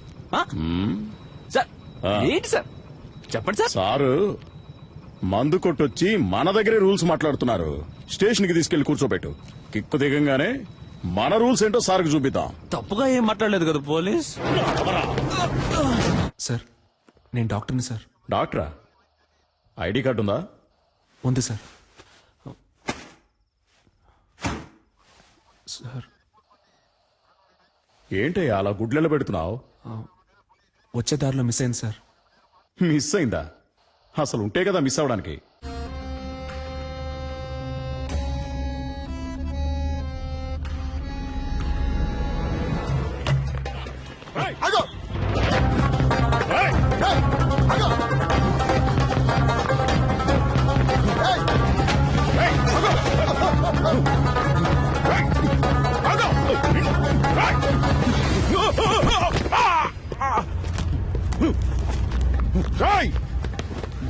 సార్ ఏంటి సార్ చెప్పండి సార్. సారు మందు కొట్టొచ్చి మన దగ్గరే రూల్స్ మాట్లాడుతున్నారు. స్టేషన్ కి తీసుకెళ్లి కూర్చోబెట్టు. కిక్కు దిగంగానే మన రూల్స్ ఏంటో సార్కి చూపిద్దాం. తప్పుగా ఏం మాట్లాడలేదు కదా పోలీస్. సార్ నేను డాక్టర్ని సార్. డాక్టరా? ఐడి కార్డు ఉందా? ఉంది సార్. సార్ ఏంటయ్యా అలా గుడ్లెల పెడుతున్నావు? వచ్చే దారిలో మిస్ అయింది సార్. మిస్ అయిందా? అసలు ఉంటే కదా మిస్ అవడానికి.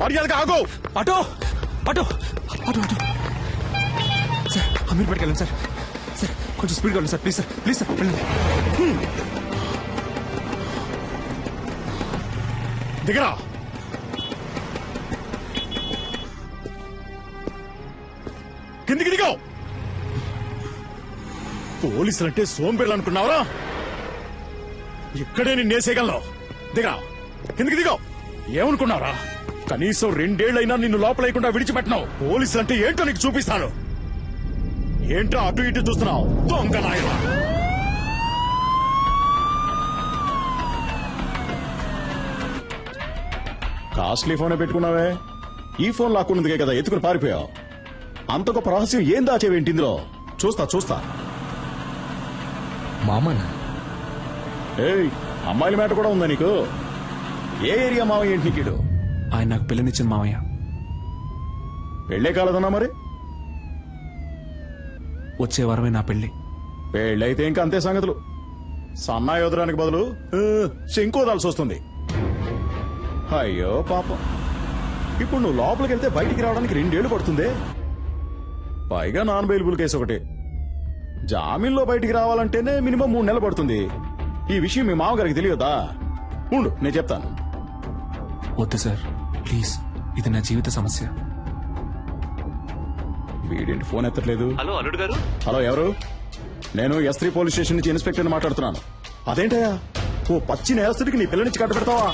మర్యాదగా ఆగో. Auto auto auto auto. Sir అమీర్పేటకి వెళ్ళండి సార్. సార్ కొంచెం స్పీడ్గా వెళ్ళండి sir. Please sir, please sir వెళ్ళండి. దిగరా. కిందికి దిగావు. పోలీసులంటే సోంబేర్లు అనుకున్నావరా? ఇక్కడే నిన్నేసేయగలను. దిగరా, కిందికి దిగావు. ఏమనుకున్నావరా? కనీసం 2 ఏళ్లైనా నిన్ను లోపలేయకుండా విడిచిపెట్టినావు. పోలీసులంటే ఏంటో నీకు చూపిస్తాను. ఏంటో అటు ఇటు చూస్తున్నావు? దొంగ నాయనా. కాస్ట్లీ ఫోనే పెట్టుకున్నావే. ఈ ఫోన్ లాక్కున్నందుకే కదా ఎత్తుకుని పారిపోయావు. అంత గొప్ప రహస్యం ఏం దాచేవేంటి ఇందులో? చూస్తా చూస్తా. మామనా? ఏయ్, అమ్మాయిల మాట కూడా ఉందా నీకు? ఏ ఏరియా మావయ్య ఏంటి నీకిడు? ఆయన నాకు పెళ్లినిచ్చిన మావయ్య. పెళ్లే కాలేదన్నా మరి? వచ్చే వారమే నా పెళ్లి. పెళ్ళైతే ఇంకా అంతే సంగతులు. సన్నాయి వదడానికి బదులు శంకోదాల్సి వస్తుంది. అయ్యో పాపం. ఇప్పుడు నువ్వు లోపలికి వెళ్తే బయటికి రావడానికి 2 ఏళ్లు పడుతుంది. పైగా నాన్ బెయిలబుల్ కేసు ఒకటి. జామీన్లో బయటికి రావాలంటేనే మినిమం 3 నెలలు పడుతుంది. ఈ విషయం మీ మామగారికి తెలియదా? ఉండు నేను చెప్తాను. వద్దు సార్ ప్లీజ్, ఇది నా జీవిత సమస్య. వీడేంటి ఫోన్ ఎత్తట్లేదు? హలో అల్లుడు గారు. హలో, ఎవరు? నేను S3 పోలీస్ స్టేషన్ నుంచి ఇన్స్పెక్టర్ మాట్లాడుతున్నాను. అదేంటయ్యా ఓ పచ్చి నేస్తుడికి నీ పిల్ల నుంచి కట్ట పెడతావా?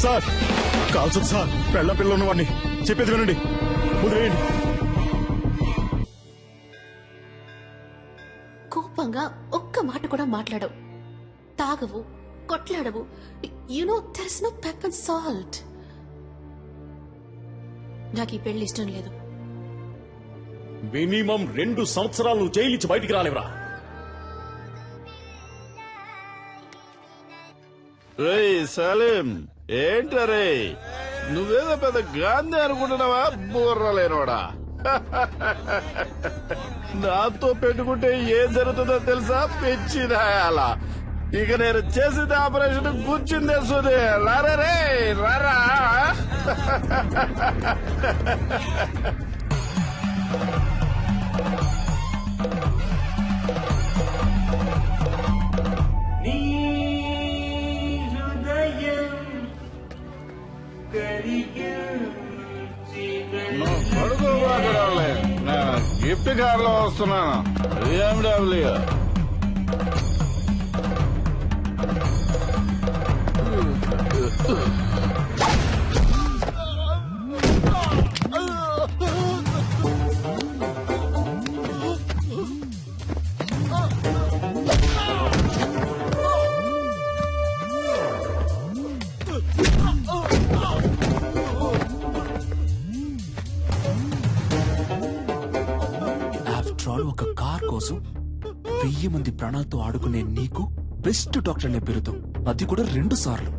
సార్ కాల్చదు సార్, పెళ్ళ పిల్ల ఉన్నవాడిని. చెప్పేది వినండి, వదిలేయండి. కోపంగా ఒక్క మాట కూడా మాట్లాడవు, తాగవు, కొట్లాడవు. You know there is no pepper and salt. నాకు ఈ పెళ్లి ఇష్టం లేదు. మినిమం 2 సంవత్సరాలు నువ్వు జైలు నుంచి బయటికి రాలేవరా? రేయ్ సలీం, ఏంటరే నువ్వేదో పెద్ద గాంధీ అనుకుంటున్నావా? బుర్రలేనోడా. నాతో పెట్టుకుంటే ఏం జరుగుతుందో తెలుసా? పెంచిదాయాల. ఇక నేను చేసిన ఆపరేషన్ కూర్చుందే సుదే. లారే రారా. పడుకోబాకరాలే, నేను గిఫ్ట్ కార్ లో వస్తున్నాను. BMW. ఆఫ్టర్ ఆల్ ఒక కార్ కోసం 1000 మంది ప్రాణాలతో ఆడుకునే నీకు బెస్ట్ డాక్టర్ అనే బిరుదు, అది కూడా 2 సార్లు.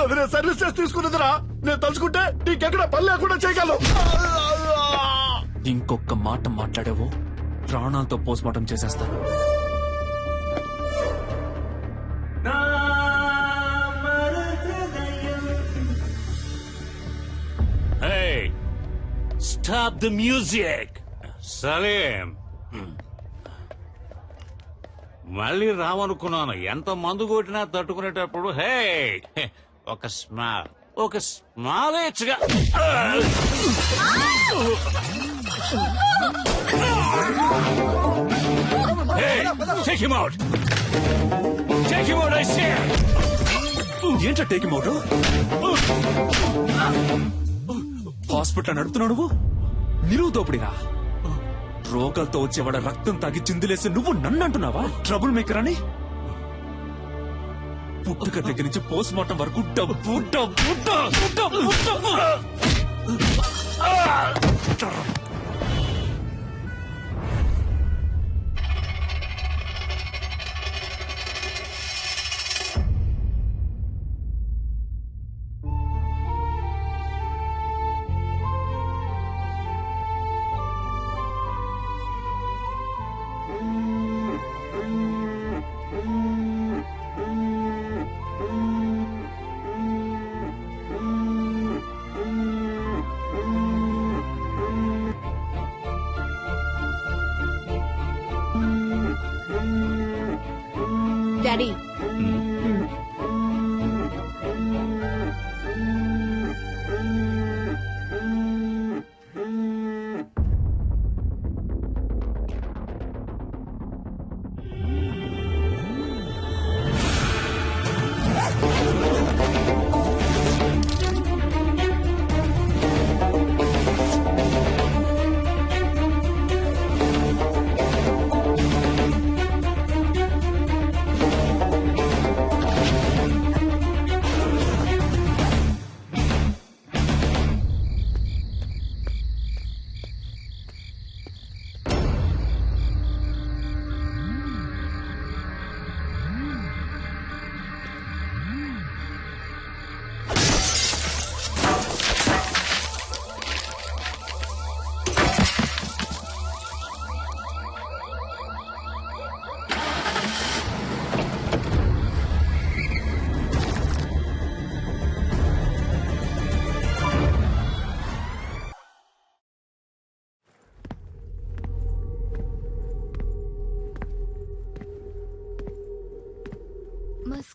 అది నేను సర్వీస్ చేసి తీసుకున్నదిరా. నేను తలుచుకుంటే నీకెక్కడ పని లేకుండా చేయగలను. ఇంకొక మాట మాట్లాడావో ప్రాణాలతో పోస్ట్ మార్టం చేసేస్తాను. Stop the music. సలీం, మళ్ళీ రావనుకున్నాను. ఎంత మందు కొట్టినా తట్టుకునేటప్పుడు హే ఒక స్మాల్ ఇచ్చగా. ఏంటో టేక్ మౌట్? హాస్పిటల్ నడుపుతున్నావు నువ్వు? నిలువు దోపిడిరా. రోగాలతో వచ్చేవాడ రక్తం తాగి చిందులేసి నువ్వు నన్ను అంటున్నావా ట్రబుల్ మేకర్ అని? పుట్టుక దగ్గర నుంచి పోస్ట్ మార్టం వరకు డబ్బు డబ్బు డబ్బు డబ్బు డబ్బు. డాడీ,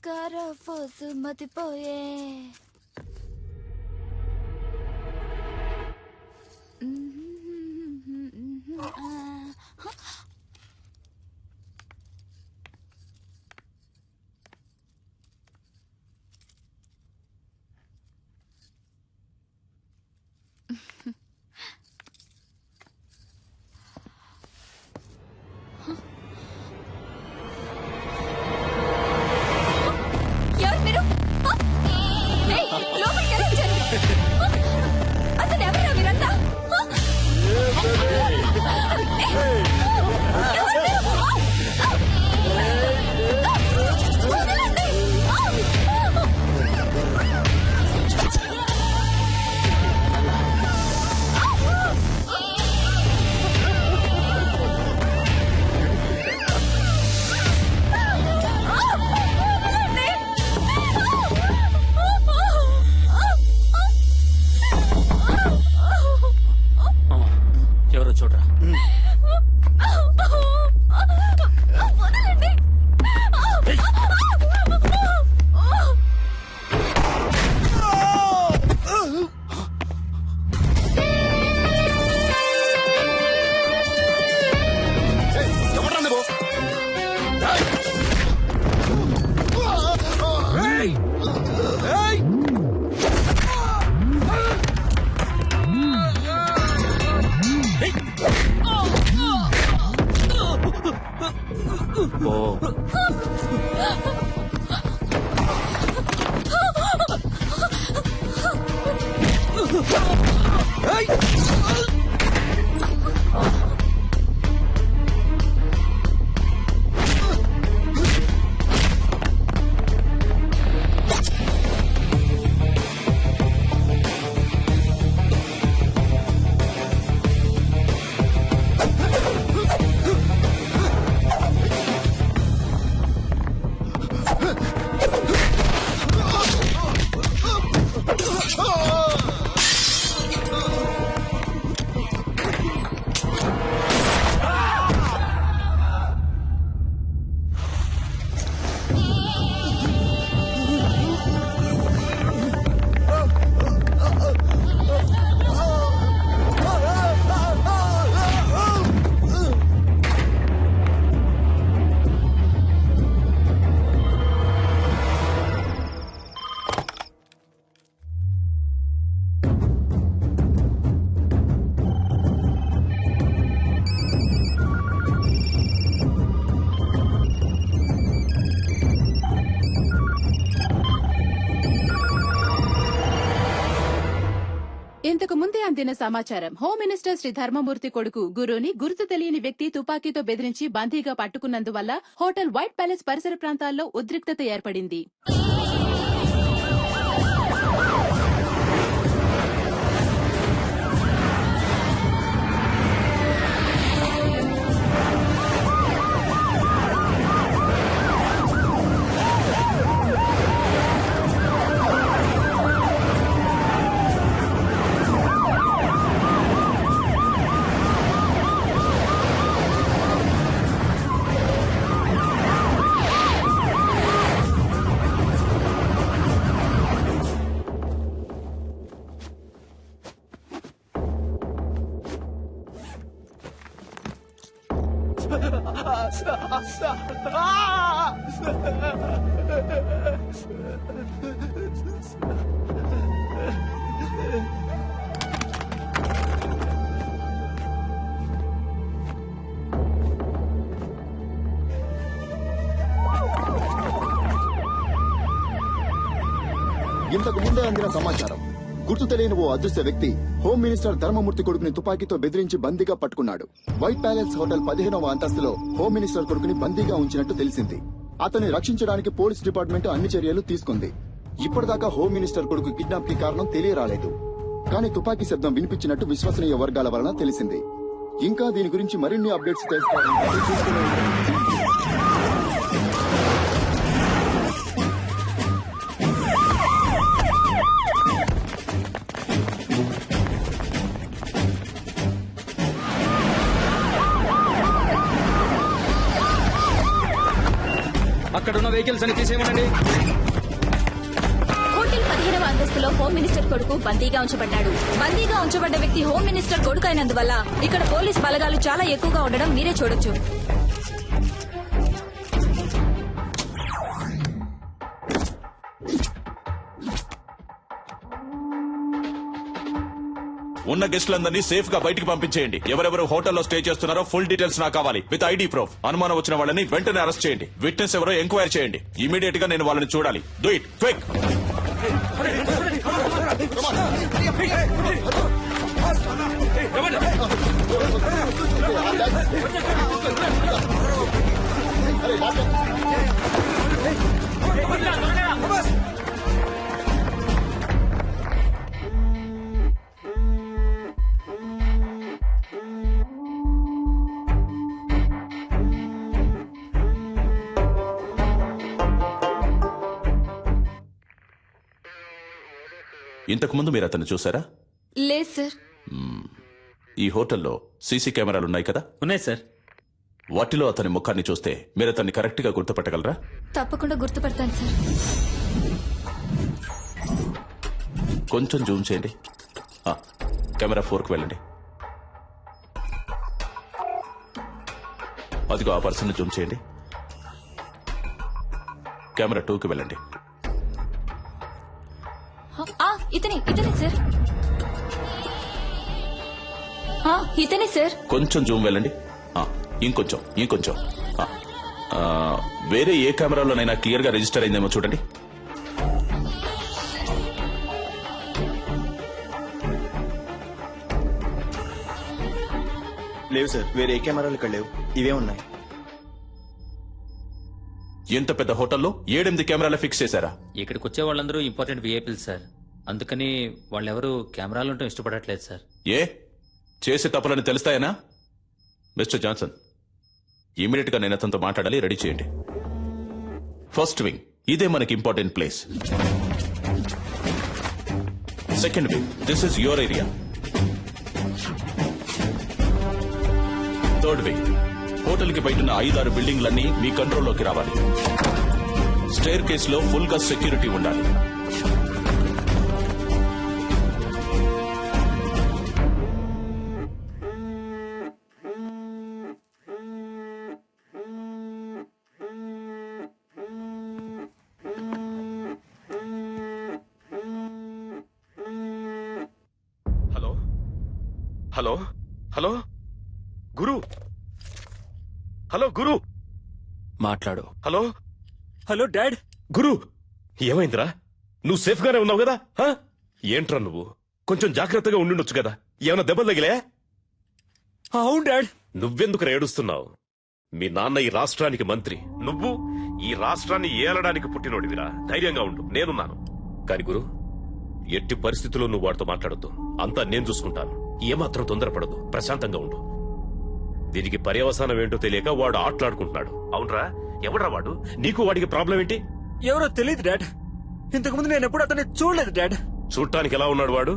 షికార ఫోసు మతిపోయే ఎవరు మీరు? ఏయ్, లోపలికి ఎలా వచ్చారు? అసలు ఎవరు మీరంతా? ఎవరు మీరు? వదలండి. ఎవరో చూడరా. వదలండి. ఎవడ్రా నువ్వు? ఓ ఇంతకు ముందే అందిన సమాచారం. హోమ్ మినిస్టర్ శ్రీ ధర్మమూర్తి కొడుకు గురుని గుర్తు తెలియని వ్యక్తి తుపాకీతో బెదిరించి బందీగా పట్టుకున్నందువల్ల హోటల్ వైట్ ప్యాలెస్ పరిసర ప్రాంతాల్లో ఉద్రిక్తత ఏర్పడింది. ఇంతకు ముందే అందిన సమాచారం. గుర్తు తెలియని ఓ అదృశ్య వ్యక్తి హోమ్ మినిస్టర్ ధర్మమూర్తి కొడుకుని తుపాకీతో బెదిరించి బందీగా పట్టుకున్నాడు. వైట్ ప్యాలెస్ హోటల్ 15వ అంతస్తులో హోమ్ మినిస్టర్ కొడుకుని బందీగా ఉంచినట్టు తెలిసింది. అతన్ని రక్షించడానికి పోలీస్ డిపార్ట్మెంట్ అన్ని చర్యలు తీసుకుంది. ఇప్పటిదాకా హోమ్ మినిస్టర్ కొడుకు కిడ్నాప్ కి కారణం తెలియరాలేదు. కానీ తుపాకీ శబ్దం వినిపించినట్టు విశ్వసనీయ వర్గాల వలన తెలిసింది. ఇంకా దీని గురించి మరిన్ని అప్డేట్స్ తెలుసుకోవాలంటే చూస్తూనే ఉండండి. అక్కడున్నది వెహికల్స్ అని తీసేయమనండి. హోటల్ 15వ అంతస్తులో హోమ్ మినిస్టర్ కొడుకు బందీగా ఉంచబడ్డాడు. బందీగా ఉంచబడ్డ వ్యక్తి హోమ్ మినిస్టర్ కొడుకు అయినందువల్ల ఇక్కడ పోలీస్ బలగాలు చాలా ఎక్కువగా ఉండడం మీరే చూడొచ్చు. ఉన్న గెస్టులందరినీ సేఫ్ గా బయటికి పంపించేయండి. ఎవరెవరు హోటల్లో స్టే చేస్తున్నారో ఫుల్ డీటెయిల్స్ నాకు కావాలి విత్ ఐడి ప్రూఫ్. అనుమానం వచ్చిన వాళ్ళని వెంటనే అరెస్ట్ చేయండి. విట్నెస్ ఎవరో ఎంక్వైరీ చేయండి. ఇమీడియట్ గా నేను వాళ్ళని చూడాలి. Do it quick. ఇంతకు ముందు మీరు అతన్ని చూసారా? లేదు సార్. ఈ హోటల్లో సీసీ కెమెరాలు ఉన్నాయి కదా? ఉన్నాయి సార్. వాటిలో అతని ముఖాన్ని చూస్తే మీరు అతన్ని కరెక్ట్ గా గుర్తుపట్టగలరా? తప్పకుండా గుర్తుపడతాను సార్. కొంచెం జూమ్ చేయండి. కెమెరా 4కు వెళ్ళండి. అదిగో ఆ పర్సన్ జూమ్ చేయండి. కెమెరా 2కి వెళ్ళండి. ఇతనే సార్. ఇతనే సార్. కొంచెం జూమ్ వెళ్ళండి. ఇంకొంచెం వేరే ఏ కెమెరాలోనైనా క్లియర్ గా రిజిస్టర్ అయిందేమో చూడండి. లేవు సార్, వేరే ఏ కెమెరాలు ఇక్కడ లేవు. ఇవే ఉన్నాయి. ఎంత పెద్ద హోటల్లో 7-8 కెమెరాలు ఫిక్స్ చేశారా? ఇక్కడికి వచ్చే వాళ్ళందరూ ఇంపార్టెంట్ విఐపీలు సార్. అందుకని వాళ్ళెవరూ కెమెరాలు ఉండటం ఇష్టపడట్లేదు సార్. ఏ చేసే తప్పులని తెలుస్తాయనా? మిస్టర్ జాన్సన్, ఇమీడియట్ గా నేను అతనితో మాట్లాడాలి. రెడీ చేయండి. ఫస్ట్ వింగ్, ఇదే మనకి important place. Second wing, this is your area. Third wing, hotel కి బయట 5-6 బిల్డింగ్లన్నీ మీ కంట్రోల్లోకి రావాలి. స్టేర్ కేస్ లో ఫుల్ గా సెక్యూరిటీ ఉండాలి. హలో హలో గురు, హలో గురు, మాట్లాడు. Hello hello dad. గురు, ఏమైందిరా? నువ్వు సేఫ్ గానే ఉన్నావు కదా? ఏంట్రా నువ్వు? కొంచెం జాగ్రత్తగా ఉండుండొచ్చు కదా. ఏమైనా దెబ్బలు తగిలే? అవును డాడ్. నువ్వెందుకు ఏడుస్తున్నావు? మీ నాన్న ఈ రాష్ట్రానికి మంత్రి, నువ్వు ఈ రాష్ట్రాన్ని ఏలడానికి పుట్టినోడివిరా. ధైర్యంగా ఉండు, నేనున్నాను. కాని గురు, ఎట్టి పరిస్థితుల్లో నువ్వు వాడితో మాట్లాడొద్దు. అంతా నేను చూసుకుంటాను. ఏమాత్రం తొందరపడదు, ప్రశాంతంగా ఉండు. దీనికి పర్యవసానం ఏంటో తెలియక వాడు ఆటలాడుకుంటున్నాడు. అవునరా? ఎవడ్రా వాడు? నీకు వాడికి ప్రాబ్లం ఏంటి? ఎవరో తెలియదు డాడ్. ఇంతకుముందు నేను ఎప్పుడు అతన్ని చూడలేదు డాడ్. చూడటానికి ఎలా ఉన్నాడు వాడు?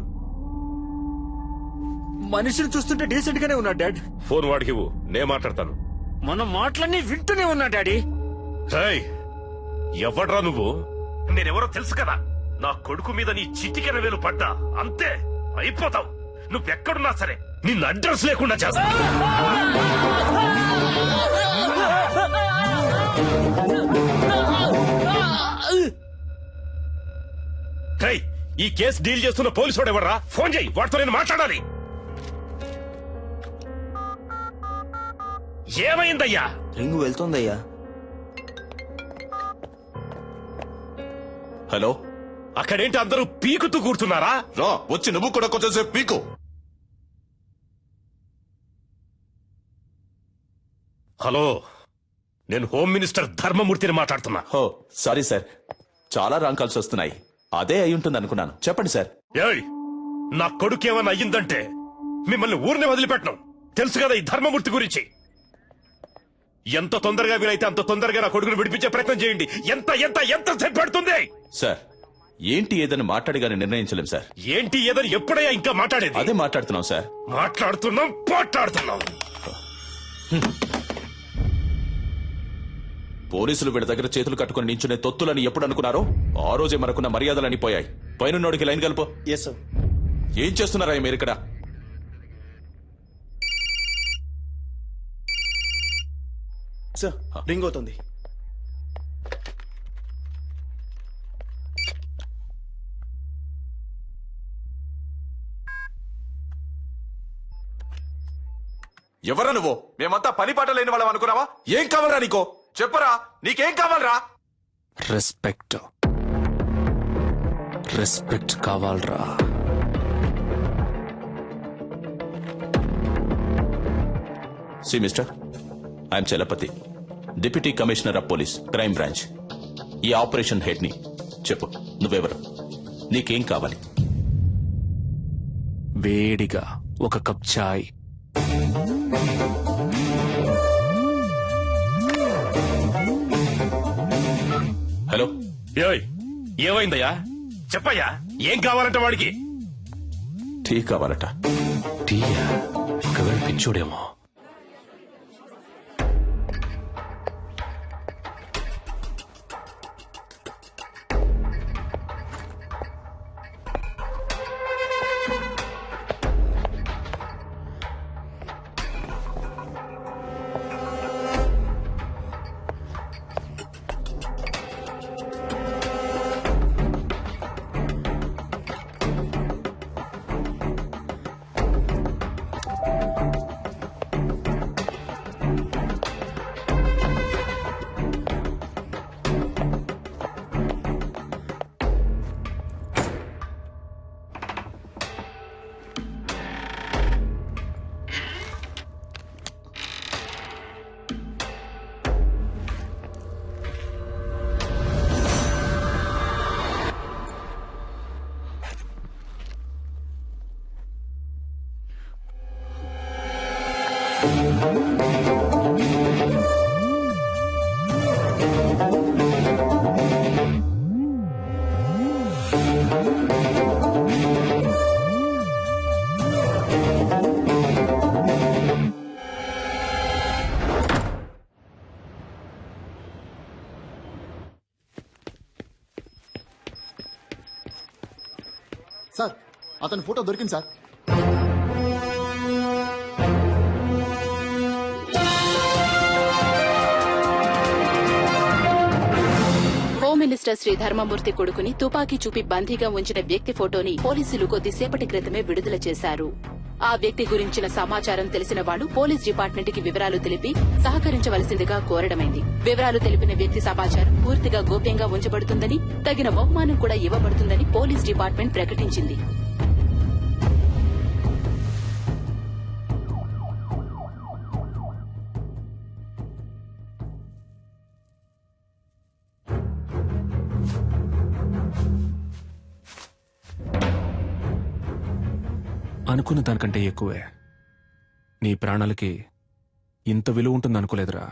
మనిషిని చూస్తుంటే డీసెంట్ గానే ఉన్నాడు డాడ్. ఫోన్ వాడికి ఇవ్వు, నేను మాట్లాడతాను. మన మాటలన్నీ వింటూనే ఉన్నా డాడీ. ఎవడ్రా నువ్వు? నేనెవరో తెలుసు కదా. నా కొడుకు మీద నీ చిటికెన వేలు పడ్డా అంతే, అయిపోతావు. నువ్వెక్కడున్నా సరే నిన్ను అడ్రస్ లేకుండా చేస్తా. ఈ కేసు డీల్ చేస్తున్న పోలీసు వాడు ఎవర్రా? ఫోన్ చేయి, వాడితో నేను మాట్లాడాలి. ఏమైందయ్యా? రింగు వెళ్తుందయ్యా. హలో, అక్కడేంటి అందరూ పీకుతూ కూర్చున్నారా? రా, వచ్చి నువ్వు కూడా కొంచెంసేపు పీకు. హలో, నేను హోమ్ మినిస్టర్ ధర్మమూర్తిని మాట్లాడుతున్నా. హో, సారీ సార్, చాలా రాంగ్ కాల్స్ వస్తున్నాయి. అదే అయి ఉంటుంది అనుకున్నాను. చెప్పండి సార్. ఏయ్, నా కొడుకు ఏమైనా అయ్యిందంటే మిమ్మల్ని ఊరిని వదిలిపెట్టను. తెలుసు కదా ఈ ధర్మమూర్తి గురించి. ఎంత తొందరగా వీలైతే అంత తొందరగా నా కొడుకును విడిపించే ప్రయత్నం చేయండి. ఎంత ఎంత ఎంత సేపు పడుతుంది? సార్, ఏంటి ఏదని మాట్లాడిగానే నిర్ణయించలేం సార్. ఏంటి ఏదని ఎప్పుడయ్యా ఇంకా మాట్లాడేది? అదే మాట్లాడుతున్నాం సార్. మాట్లాడుతున్నాం. పోలీసులు వీళ్ళ దగ్గర చేతులు కట్టుకుని నించునే తొత్తులని ఎప్పుడు అనుకున్నారో ఆ రోజే మనకున్న మర్యాదలని పోయాయి. పైనున్నోడికి లైన్ కలుపు. Yes sir. ఏం చేస్తున్నారా మీరు ఇక్కడ? సార్ రింగ్ అవుతుంది. ఎవరా నువ్వు? మేమంతా పని పాట లేని వాళ్ళం అనుకున్నావా? ఏం కావాలరా నీకో? చెప్పరా, నీకేం కావాలరా? రెస్పెక్ట్ రెస్పెక్ట్ కావాలరా. See mister, I'm Chalapathi, deputy commissioner of police, crime branch. ఈ ఆపరేషన్ హెడ్ ని. చెప్పు, నువ్వెవరు? నీకేం కావాలి? వేడిగా ఒక కప్ చాయ్. హలో, ఏమైందయ్యా? చెప్పయ్యా, ఏం కావాలంట వాడికి? టీ కావాలట. టీయా? ఒకవేళ పిచ్చోడేమో. సార్, అతని ఫోటో దొరికింది సార్. హోమ్ మినిస్టర్ శ్రీ ధర్మమూర్తి కొడుకుని తుపాకీ చూపి బందీగా ఉంచిన వ్యక్తి ఫోటోని పోలీసులు కొద్దిసేపటి క్రితమే విడుదల చేశారు. ఆ వ్యక్తి గురించిన సమాచారం తెలిసిన వాళ్లు పోలీస్ డిపార్ట్మెంట్ కి వివరాలు తెలిపి సహకరించవలసిందిగా కోరడమైంది. వివరాలు తెలిపిన వ్యక్తి సమాచారం పూర్తిగా గోప్యంగా ఉంచబడుతుందని, తగిన బహుమానం కూడా ఇవ్వబడుతుందని పోలీస్ డిపార్ట్మెంట్ ప్రకటించింది. అనుకున్న దానికంటే ఎక్కువే. నీ ప్రాణాలకి ఇంత విలువ ఉంటుందనుకోలేదురా.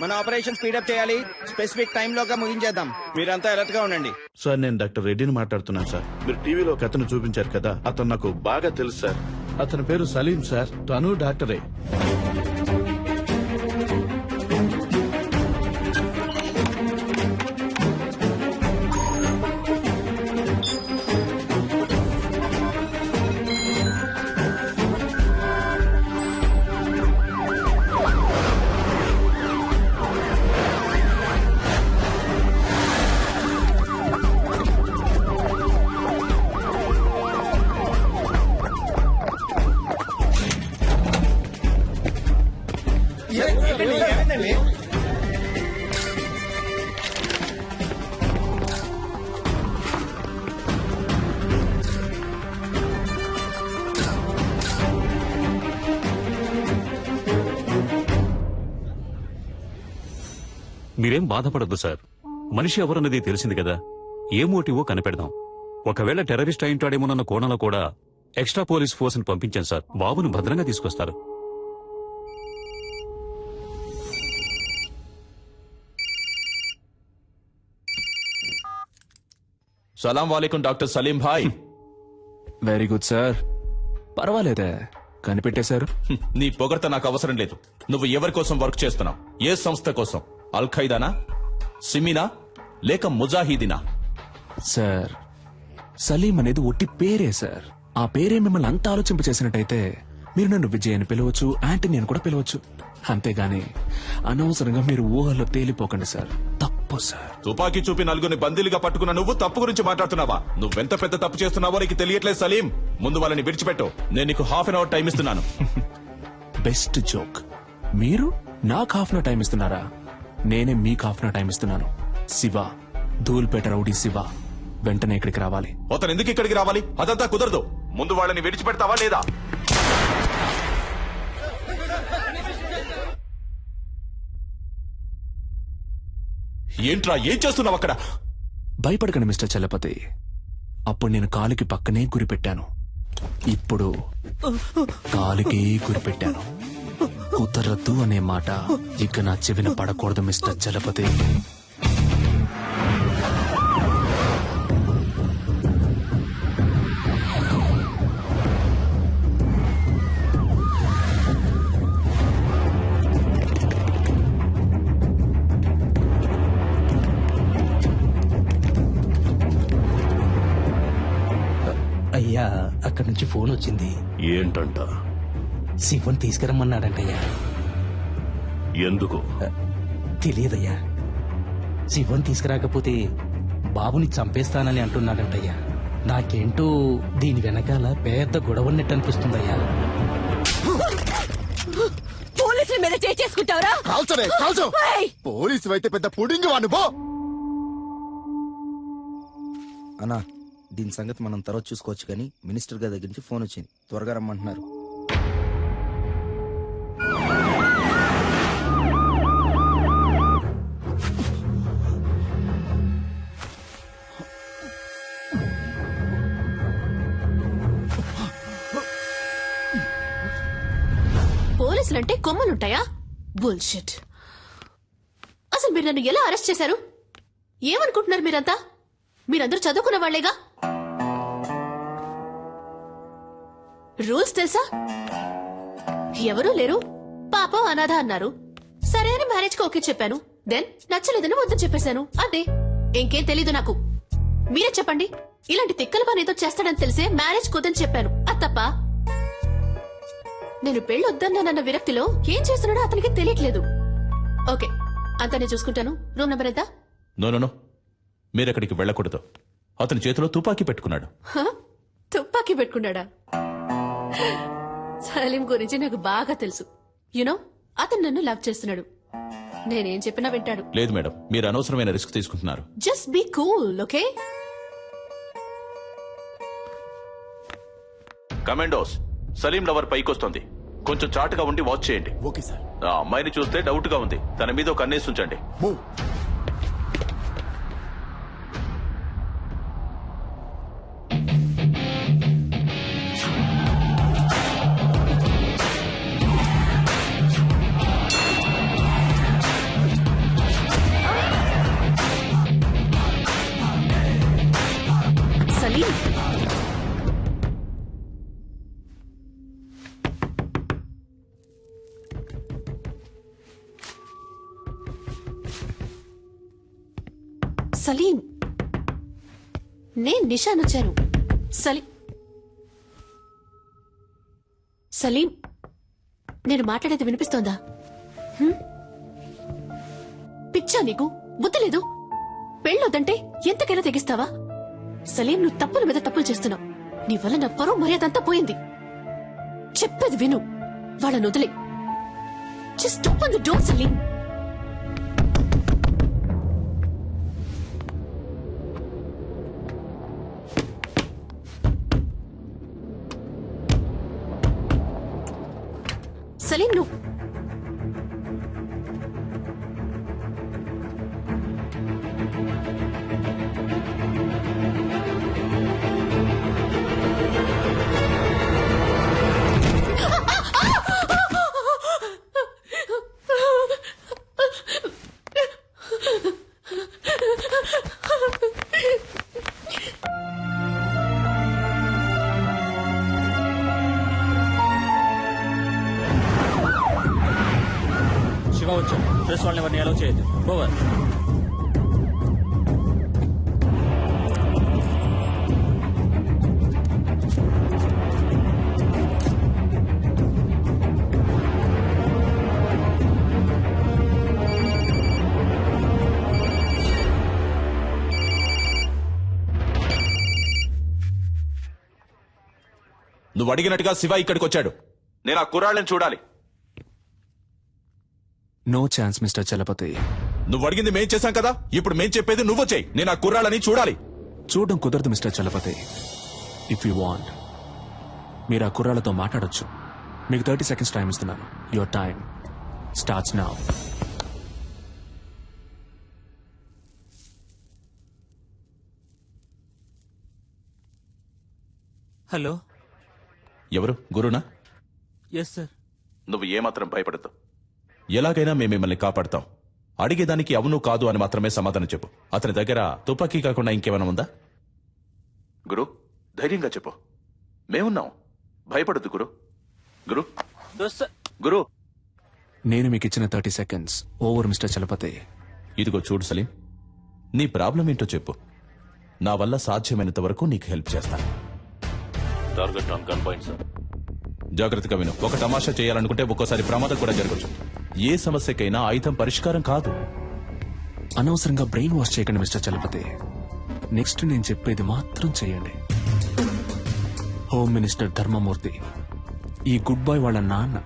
మన ఆపరేషన్ స్పీడప్ చేయాలి. స్పెసిఫిక్ టైం లోగా ముగించేద్దాం. మీరంతా అలర్ట్ గా ఉండండి. సార్, నేను డాక్టర్ రెడ్డిని మాట్లాడుతున్నాను సార్. మీరు టీవీలో ఒక అతను చూపించారు కదా, అతను నాకు బాగా తెలుసు సార్. అతని పేరు సలీం సార్. తను డాక్టరే. మీరేం బాధపడద్దు సార్. మనిషి ఎవరన్నది తెలిసింది కదా, ఏ మోటివో కనిపెడదాం. ఒకవేళ టెర్రరిస్ట్ అయింటాడేమోనన్న కోణంలో కూడా ఎక్స్ట్రా పోలీస్ ఫోర్స్ ని పంపించాను సార్. బాబును భద్రంగా తీసుకొస్తారు. సలాం వాలేకుం డాక్టర్ సలీం భాయ్. Very good sir. పర్వాలేదే, కనిపెట్టేశారు. నీ పొగడ్త నాకు అవసరం లేదు. నువ్వు ఎవరి కోసం వర్క్ చేస్తున్నావు? ఏ సంస్థ కోసం? అల్ ఖైదానా, సిమినా, లేక ముజాహిదీనా? సార్, సలీం అనేది ఒట్టి పేరే సార్. ఆ పేరే మిమ్మల్ని అంత ఆలోచింప చేసినట్టయితే మీరు నన్ను విజయ్ అని పిలవచ్చు, యాంటనీ అని కూడా పిలవచ్చు. అంతేగాని అనవసరంగా మీరు ఊహల్లో తేలిపోకండి సార్. తప్పు సార్. తుపాకీ చూపి నలుగురిని బందీలుగా పట్టుకున్న నువ్వు తప్పు గురించి మాట్లాడుతున్నావా? నువ్వెంత పెద్ద తప్పు చేస్తున్నావో నీకు తెలియట్లేదు సలీం. ముందు వాళ్ళని విడిచిపెట్టు. నేను నీకు హాఫ్ అన్ అవర్ టైం ఇస్తున్నాను. Best joke. మీరు నాకు హాఫ్ అన్ టైం ఇస్తున్నారా? నేనే మీకు హాఫ్ అన్ టైం ఇస్తున్నాను. శివ, ధూల్పేట రౌడీ శివ వెంటనే ఇక్కడికి రావాలి. అతను ఎందుకు ఇక్కడికి రావాలి? అదంతా కుదరదు. ముందు వాళ్ళని విడిచిపెడతావా లేదా? ఏంట్రా, ఏం చేస్తున్నావు అక్కడ? భయపడకండి మిస్టర్ చలపతి. అప్పుడు నేను కాలుకి పక్కనే గురిపెట్టాను. ఇప్పుడు కాలుకి గురిపెట్టాను. కుదరద్దు అనే మాట ఇక నా చెవిన పడకూడదు మిస్టర్ చలపతి. అయ్యా, అక్కడి నుంచి ఫోన్ వచ్చింది. ఏంటంట? శివన్ తీసుకురమ్మన్నాడంటయ్యా. ఎందుకు? తెలియదయ్యా. శివన్ తీసుకురాకపోతే బాబుని చంపేస్తానని అంటున్నాడంటయ్యా. నాకేంటో దీని వెనకాల పెద్ద గొడవన్నట్టు అనిపిస్తుందయ్యా. పోలీసుల మీద చేసుకుంటావరా? కాల్చరే కాల్చు. పోలీసు అయితే పెద్ద పుడింగి వాడు పో. అన్నా, దీని సంగతి మనం తర్వాత చూసుకోవచ్చు కానీ మినిస్టర్ గారి దగ్గర నుంచి ఫోన్ వచ్చింది. త్వరగా రమ్మంటున్నారు. పోలీసులంటే కొమ్మలుంటాయా? బుల్షిట్. అసలు మీరు నన్ను ఎలా అరెస్ట్ చేశారు? ఏమనుకుంటున్నారు మీరంతా? మీరందరూ చదువుకున్న వాళ్లేగా. రూల్స్ తెలుసా? ఎవరూ లేరు, పాపం అనాథ అన్నారు. సరే అని మ్యారేజ్ కి ఓకే చెప్పాను. దెన్ నచ్చలేదని వద్దని చెప్పేశాను. అదే, ఇంకేం తెలీదు నాకు. మీరే చెప్పండి. ఇలాంటి తిక్కల పని ఏదో చేస్తాడని తెలిసే మ్యారేజ్ కుదని చెప్పాను. అది తప్ప? నేను పెళ్ళొద్దన్నానన్న విరక్తిలో ఏం చేస్తున్నాడో అతనికి తెలియట్లేదు. ఓకే, అంతా నేను చూసుకుంటాను. రూమ్ నెంబర్ ఎంత? నో, మీరెక్కడికి వెళ్ళకూడదు. అతని చేతిలో తుపాకీ పెట్టుకున్నాడు. తుపాకీ పెట్టుకున్నాడా? సలీం గురించి నాకు బాగా తెలుసు. యునో, అతను నన్ను లవ్ చేస్తున్నాడు. నేనేం చెప్పినా వింటాడు. లేదు మేడం, మీరు అనవసరమైన రిస్క్ తీసుకుంటున్నారు. Just be cool, okay? Commandos, Salim lover పైకొస్తుంది. కొంచెం చాటుగా ఉండి వాచ్ చేయండి. Okay sir. ఆ అమ్మాయిని చూస్తే డౌట్ గా ఉంది. తన మీద ఒక కన్నేసి ఉంచండి. మూవ్. సలీం, సలీం, నేను నిషాన్ వచ్చాను. సలీం, నేను మాట్లాడేది వినిపిస్తోందా? పిచ్చా నీకు? బుద్ధి లేదు? పెళ్ళొద్దంటే ఎంతకైనా తెగిస్తావా? సలీం, నువ్వు తప్పుల మీద తప్పులు చేస్తున్నావు. నీ వల్ల నా పరువు మర్యాదంతా పోయింది. చెప్పేది విను. వాళ్ళని వదిలే. Just open the door Salim. Salim, నువ్వు అడ్రస్ వాళ్ళని ఎవరిని అలౌ చేయొద్దు. ఓవర్. నువ్వు అడిగినట్టుగా శివ ఇక్కడికి వచ్చాడు. నేను ఆ కుర్రాళ్ళని చూడాలి. No chance mister Chalapathi. నువ్వు అడిగింది మేం చేశాం కదా, ఇప్పుడు మేం చెప్పేది నువ్వు చెయ్యి. నేను ఆ కుర్రాళ్ళని చూడాలి. చూడడం కుదరదు mister Chalapathi. If you want మీరు ఆ కుర్రాళ్ళతో మాట్లాడొచ్చు. మీకు 30 seconds టైం ఇస్తున్నాను. Your time starts now. Hello. ఎవరు? గురునా? Yes sir. నువ్వు ఏమాత్రం భయపడద్దు. ఎలాగైనా మేము మిమ్మల్ని కాపాడతాం. అడిగేదానికి అవును కాదు అని మాత్రమే సమాధానం చెప్పు. అతని దగ్గర తుపాకీ కాకుండా ఇంకేమైనా ఉందా? గురు, ధైర్యంగా చెప్పు. మేమున్నాం. భయపడద్దు గురు. గురు గురు నేను మీకు ఇచ్చిన 30 seconds ఓవర్ మిస్టర్ చలపతి. ఇదిగో చూడు సలీం, నీ ప్రాబ్లం ఏంటో చెప్పు. నా వల్ల సాధ్యమైనంత వరకు నీకు హెల్ప్ చేస్తాను. Target on gun point sir. జాగ్రత్తగా విను. ఒక తమాషా చేయాలనుకుంటే ఒక్కోసారి ప్రమాదం కూడా జరగచ్చు. ఏ సమస్యకైనా ఆయుధం పరిష్కారం కాదు. అనవసరంగా బ్రెయిన్ వాష్ చేయకండి మిస్టర్ చలపతి. నెక్స్ట్ నేను చెప్పేది మాత్రం చేయండి. హోమ్ మినిస్టర్ ధర్మమూర్తి, ఈ గుడ్ బాయ్ వాళ్ళ నాన్న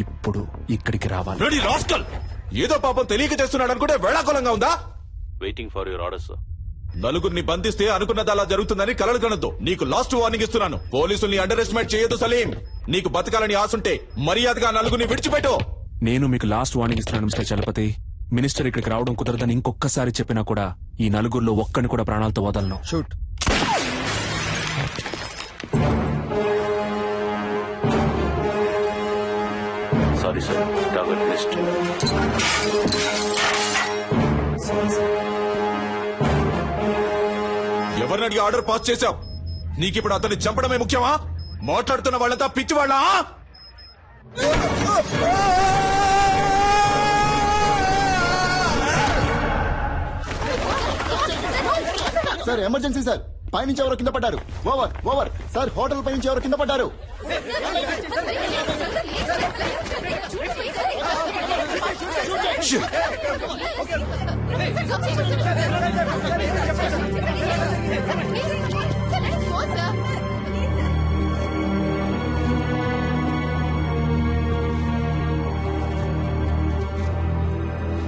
ఇప్పుడు ఇక్కడికి రావాలి. Ready rascal! ఏదో పాపం తెలియక చేస్తున్నాడు అనుకుంటే వేళాకోళంగా ఉందా? Waiting for your orders. నలుగురిని బంధిస్తే అనుకున్నది అలా జరుగుతుందని కలలు కనొద్దు. నీకు లాస్ట్ వార్నింగ్ ఇస్తున్నాను. పోలీసుల్ని అండర్ ఎస్టిమేట్ చేయొద్దు సలీం. నీకు బతకాలని ఆశుంటే మర్యాదగా నలుగురిని విడిచిపెట్టు. నేను మీకు లాస్ట్ వార్నింగ్ ఇస్తున్నాను మిస్టర్ చలపతి. మినిస్టర్ ఇక్కడికి రావడం కుదరదని ఇంకొకసారి చెప్పినా కూడా ఈ నలుగురిలో ఒక్కని కూడా ప్రాణాలతో వదలను. Shoot. Sorry sir, target list. ఎవరిని అడిగి ఆర్డర్ పాస్ చేశావు? నీకిప్పుడు అతన్ని చంపడమే ముఖ్యమా? మాట్లాడుతున్న వాళ్ళంతా పిచ్చి వాళ్ళ? Sir emergency sir. పైనుంచి ఎవరో కింద పడ్డారు. Over over sir. హోటల్ పైనుంచి ఎవరో కింద పడ్డారు.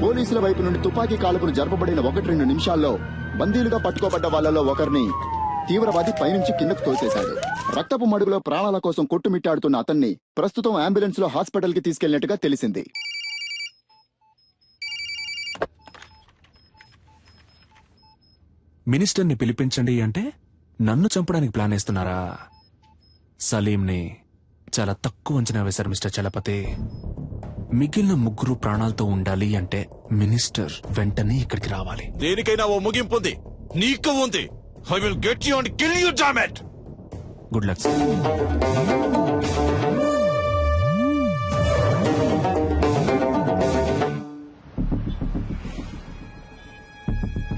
పోలీసుల వైపు నుండి తుపాకీ కాల్పులు జరపబడిన 1-2 నిమిషాల్లో బందీలుగా పట్టుకోబడ్డ వాళ్లలో ఒకరిని తీవ్రవాది పైనుంచి కిందకు తోసేశాడు. రక్తపు మడుగులో ప్రాణాల కోసం కొట్టుమిట్టాడుతున్న అతన్ని ప్రస్తుతం అంబులెన్స్ లో హాస్పిటల్ కి తీసుకెళ్లినట్టుగా తెలిసింది. మినిస్టర్ని పిలిపించండి అంటే నన్ను చంపడానికి ప్లాన్ వేస్తున్నారా? సలీంని చాలా తక్కువ అంచనా వేశారు మిస్టర్ చలపతి. మిగిలిన ముగ్గురు ప్రాణాలతో ఉండాలి అంటే మినిస్టర్ వెంటనే ఇక్కడికి రావాలి. దేనికైనా ఓ ముగింపు ఉంది. నీకు ఉంది. I will get you and kill you, damn it. Good luck sir.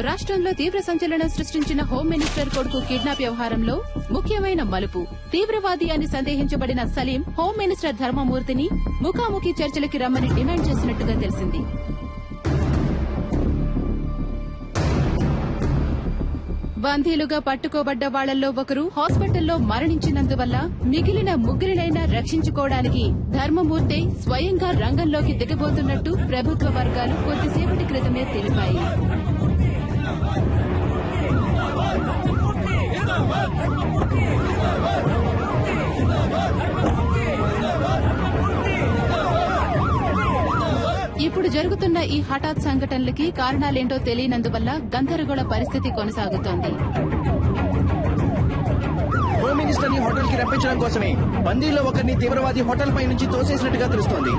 రాష్ట్రంలో తీవ్ర సంచలనం సృష్టించిన హోం మినిస్టర్ కొడుకు కిడ్నాప్ వ్యవహారంలో ముఖ్యమైన మలుపు. తీవ్రవాది అని సందేహించబడిన సలీం హోం మినిస్టర్ ధర్మమూర్తిని ముఖాముఖి చర్చలకి రమ్మని డిమాండ్ చేసినట్టుగా తెలిసింది. బందీలుగా పట్టుకోబడ్డ వాళ్లలో ఒకరు హాస్పిటల్లో మరణించినందువల్ల మిగిలిన ముగ్గురినైనా రక్షించుకోవడానికి ధర్మమూర్తి స్వయంగా రంగంలోకి దిగబోతున్నట్టు ప్రభుత్వ వర్గాలు కొద్దిసేపటి క్రితమే తెలిపాయి. ఇప్పుడు జరుగుతున్న ఈ హఠాత్ సంఘటనలకి కారణాలేంటో తెలియనందువల్ల గందరగోళ పరిస్థితి కొనసాగుతోంది. హోమ్ మినిస్టర్ ని హోటల్ కి రప్పించడం కోసమే బందీల్లో ఒకరిని తీవ్రవాది హోటల్ పై నుంచి తోసేసినట్టుగా తెలుస్తోంది.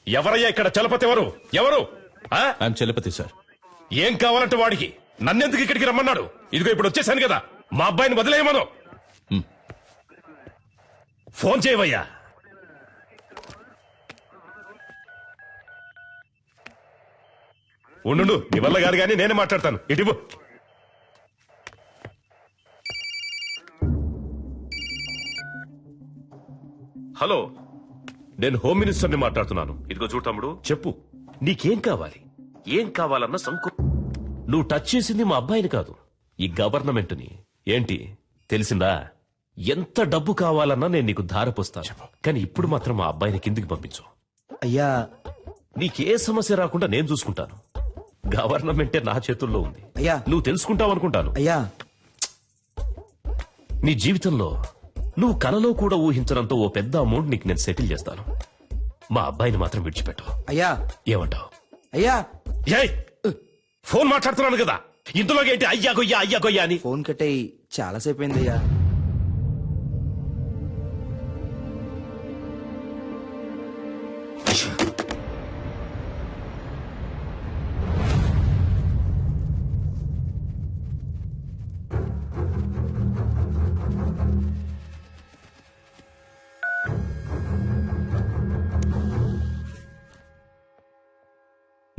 ఎవరయ్యా ఇక్కడ చలపతి? ఎవరు ఎవరు? I'm Chalapathi sir. ఏం కావాలంటే వాడికి? నన్నెందుకు ఇక్కడికి రమ్మన్నాడు? ఇదిగో ఇప్పుడు వచ్చేసాను కదా, మా అబ్బాయిని వదిలేయమను. ఫోన్ చేయవయ్యా. ఉండు, నీ వల్ల కాదు కానీ నేనే మాట్లాడతాను. ఇటు హలో, నేను హోమ్ మినిస్టర్ని మాట్లాడుతున్నాను. ఇదిగో చూడు తమ్ముడు, చెప్పు నీకేం కావాలి? ఏం కావాలన్న సంకు. నువ్వు టచ్ చేసింది మా అబ్బాయిని కాదు, ఈ గవర్నమెంట్ని. ఏంటి తెలిసిందా? ఎంత డబ్బు కావాలన్నా నేను నీకు ధారపోస్తాను, కానీ ఇప్పుడు మాత్రం మా అబ్బాయిని కిందికి పంపించు. అయ్యా నీకే సమస్య రాకుండా నేను చూసుకుంటాను. గవర్నమెంటే నా చేతుల్లో ఉంది. అయ్యా నువ్వు తెలుసుకుంటావు అనుకుంటాను. అయ్యా నీ జీవితంలో నువ్వు కలలో కూడా ఊహించడంతో ఓ పెద్ద అమౌంట్ నీకు నేను సెటిల్ చేస్తాను. మా అబ్బాయిని మాత్రం విడిచిపెట్టు. అయ్యా ఏమంటావు? అయ్యా ఏయ్, ఫోన్ మాట్లాడుతున్నాను కదా, ఇందులోకి ఏంటి అయ్యా గొయ్యా అయ్యా గొయ్యా అని? ఫోన్ కట్టయి చాలాసేపు అయిందయ్యా.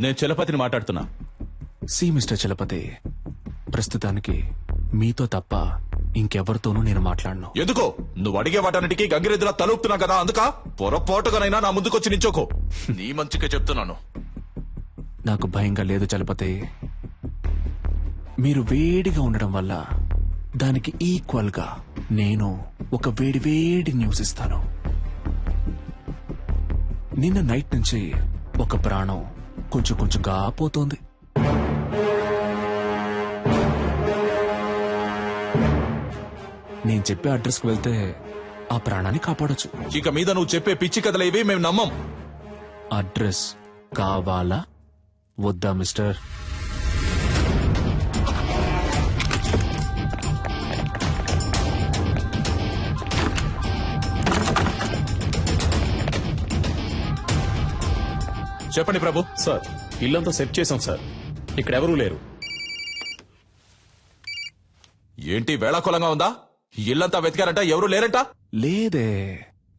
నేను చలపతిని మాట్లాడుతున్నా. సి మిస్టర్ చలపతి, ప్రస్తుతానికి మీతో తప్ప ఇంకెవరితోనూ నేను మాట్లాడను. ఎందుకో? నువ్వు అడిగే వాటన్నిటికీ గంగిరెద్దులా తలుపుతున్నా కదా, అందుక పొరపాటుగానైనా నా ముందుకొచ్చి నించోకో. నీ మంచిగా చెప్తున్నాను. నాకు భయంగా లేదు చలపతి. మీరు వేడిగా ఉండడం వల్ల దానికి ఈక్వల్ గా నేను ఒక వేడి వేడి న్యూస్ ఇస్తాను. నిన్న నైట్ నుంచి ఒక ప్రాణం కొంచెం కొంచెంగా పోతోంది. నేను చెప్పే అడ్రస్ కు వెళ్తే ఆ ప్రాణాన్ని కాపాడొచ్చు. ఇక మీద నువ్వు చెప్పే పిచ్చి కథలు ఇవి మేము నమ్మం. అడ్రస్ కావాలా వద్దా మిస్టర్? చెప్పండి ప్రభు. సార్, ఇల్లంతా సెట్ చేశాం సార్, ఇక్కడ ఎవరూ లేరు. ఏంటి వేళాకోళంగా ఉందా? ఇల్లంతా వెతికారంట, ఎవరూ లేరంట. లేదే,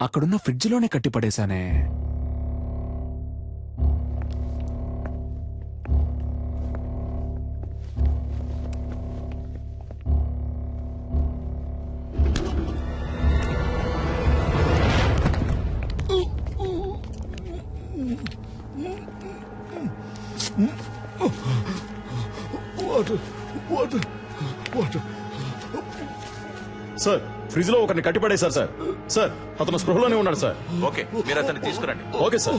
అక్కడున్న ఫ్రిడ్జ్ లోనే కట్టిపడేశానే. సార్, ఫ్రిడ్జ్ లో ఒకరిని కట్టిపడేశారు సార్. సార్, అతను స్పృహలోనే ఉన్నాడు సార్. ఓకే, మీరు అతన్ని తీసుకురండి. Okay sir.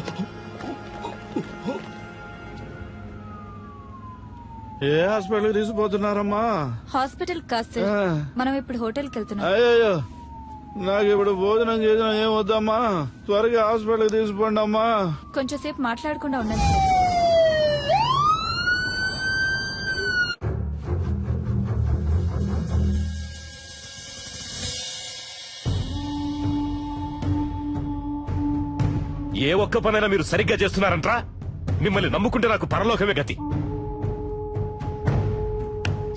ఏ హాస్పిటల్ తీసుకుపోతున్నారమ్మా? హాస్పిటల్ కాదు సార్, మనం ఇప్పుడు హోటల్కి వెళ్తున్నాం. అయ్యో, నాకు ఇప్పుడు భోజనం చేసిన ఏం వద్దమ్మా, త్వరగా హాస్పిటల్ తీసుకోండి అమ్మా. కొంచెం సేపు మాట్లాడకుండా ఉండండి సార్. ఏ ఒక్క పనైనా మీరు సరిగ్గా చేస్తున్నారంట్రా? మిమ్మల్ని నమ్ముకుంటే నాకు పరలోకమే గతి.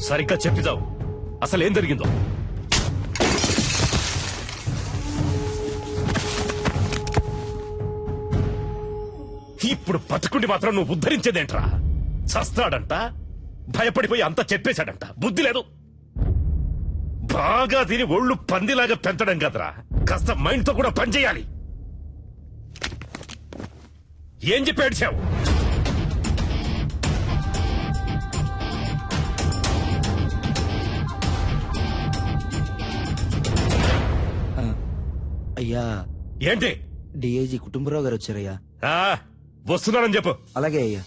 సరిగ్గా చెప్పిదావు, అసలు ఏం జరిగిందో. ఇప్పుడు బతుకుండి మాత్రం నువ్వు ఉద్ధరించేదేంట్రా? చస్తాడంట, భయపడిపోయి అంతా చెప్పేశాడంట. బుద్ధి లేదు. బాగా తిని ఒళ్ళు పందిలాగా పెంచడం కదరా, కాస్త మైండ్ తో కూడా పనిచేయాలి. ఏం చెప్పి ఏడ్చావు? అయ్యా ఏంటి? డిఐజీ కుటుంబరావు గారు వచ్చారయ్యా. వస్తున్నానని చెప్పు. అలాగే అయ్యా.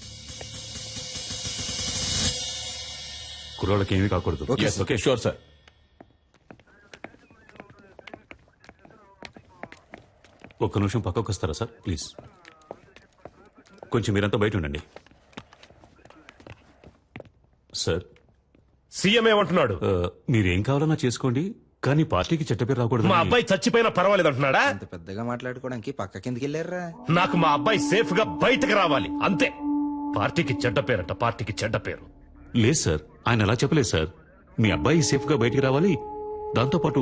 కుర్రోళ్ళకి ఏమీ కాకూడదు. Okay, sure sir. ఒక్క నిమిషం పక్కకు వస్తారా సార్, ప్లీజ్? కొంచెం మీరంతా బయట ఉండండి. సార్, సీఎం ఏమంటున్నాడు? మీరేం కావాలన్నా చేసుకోండి, కానీ పార్టీకి చెడ్డ పేరు రాకూడదు. మా అబ్బాయి చచ్చిపోయినా పర్వాలేదు అంటున్నాడా? అంత పెద్దగా మాట్లాడుకోవడానికి పక్క కిందకి వెళ్ళారా? నాకు మా అబ్బాయి సేఫ్ గా బయటకు రావాలి అంతే. పార్టీకి చెడ్డ పేరంట, పార్టీకి చెడ్డ పేరు. లేదు సార్, ఆయన అలా చెప్పలేదు సార్. మీ అబ్బాయి సేఫ్ గా బయటికి రావాలి, దాంతో పాటు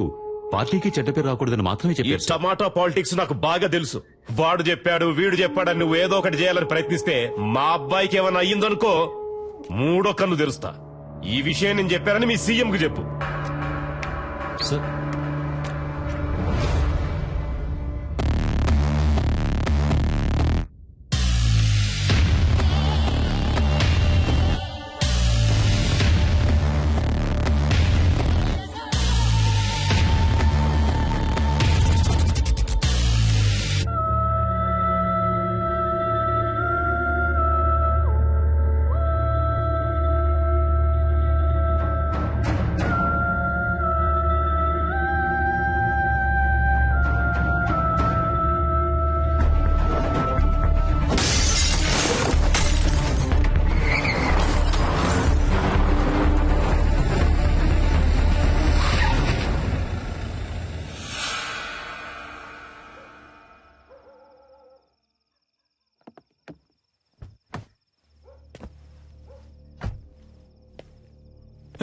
పార్టీకి చెడ్డ పేరు రాకూడదని మాత్రమే ఈ చెప్పారు సార్. టమాటా పాలిటిక్స్ నాకు బాగా తెలుసు. వాడు చెప్పాడు వీడు చెప్పాడని నువ్వు ఏదో ఒకటి చేయాలని ప్రయత్నిస్తే మా అబ్బాయికి ఏమైనా అయ్యిందనుకో మూడో కన్ను తెరుస్తా. ఈ విషయం నేను చెప్పానని మీ సీఎం కు చెప్పు. సార్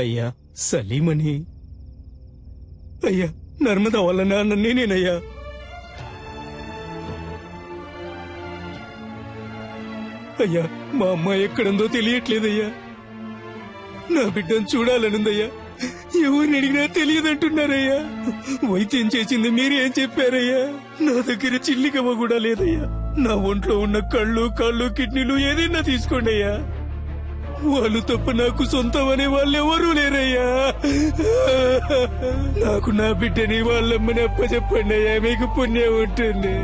అయ్యా సలీమని, అయ్యా నర్మదా వాళ్ళ నాన్న నేనేనయ్యా. అయ్యా మా అమ్మాయి ఎక్కడుందో తెలియట్లేదయ్యా. నా బిడ్డను చూడాలనుందయ్యా. ఎవరిని అడిగినా తెలియదంటున్నారయ్యా. వైద్యం చేసింది మీరే ఏం చెప్పారయ్యా? నా దగ్గర చిల్లికవ్వ కూడా లేదయ్యా. నా ఒంట్లో ఉన్న కళ్ళు కాళ్ళు కిడ్నీలు ఏదైనా తీసుకోండి అయ్యా. వాళ్ళు తప్ప నాకు సొంతం అనే వాళ్ళు ఎవరూ లేరయ్యా. నాకు నా బిడ్డని వాళ్ళమ్మని అప్పచెప్పండి అయ్యా, మీకు పుణ్యం ఉంటుంది.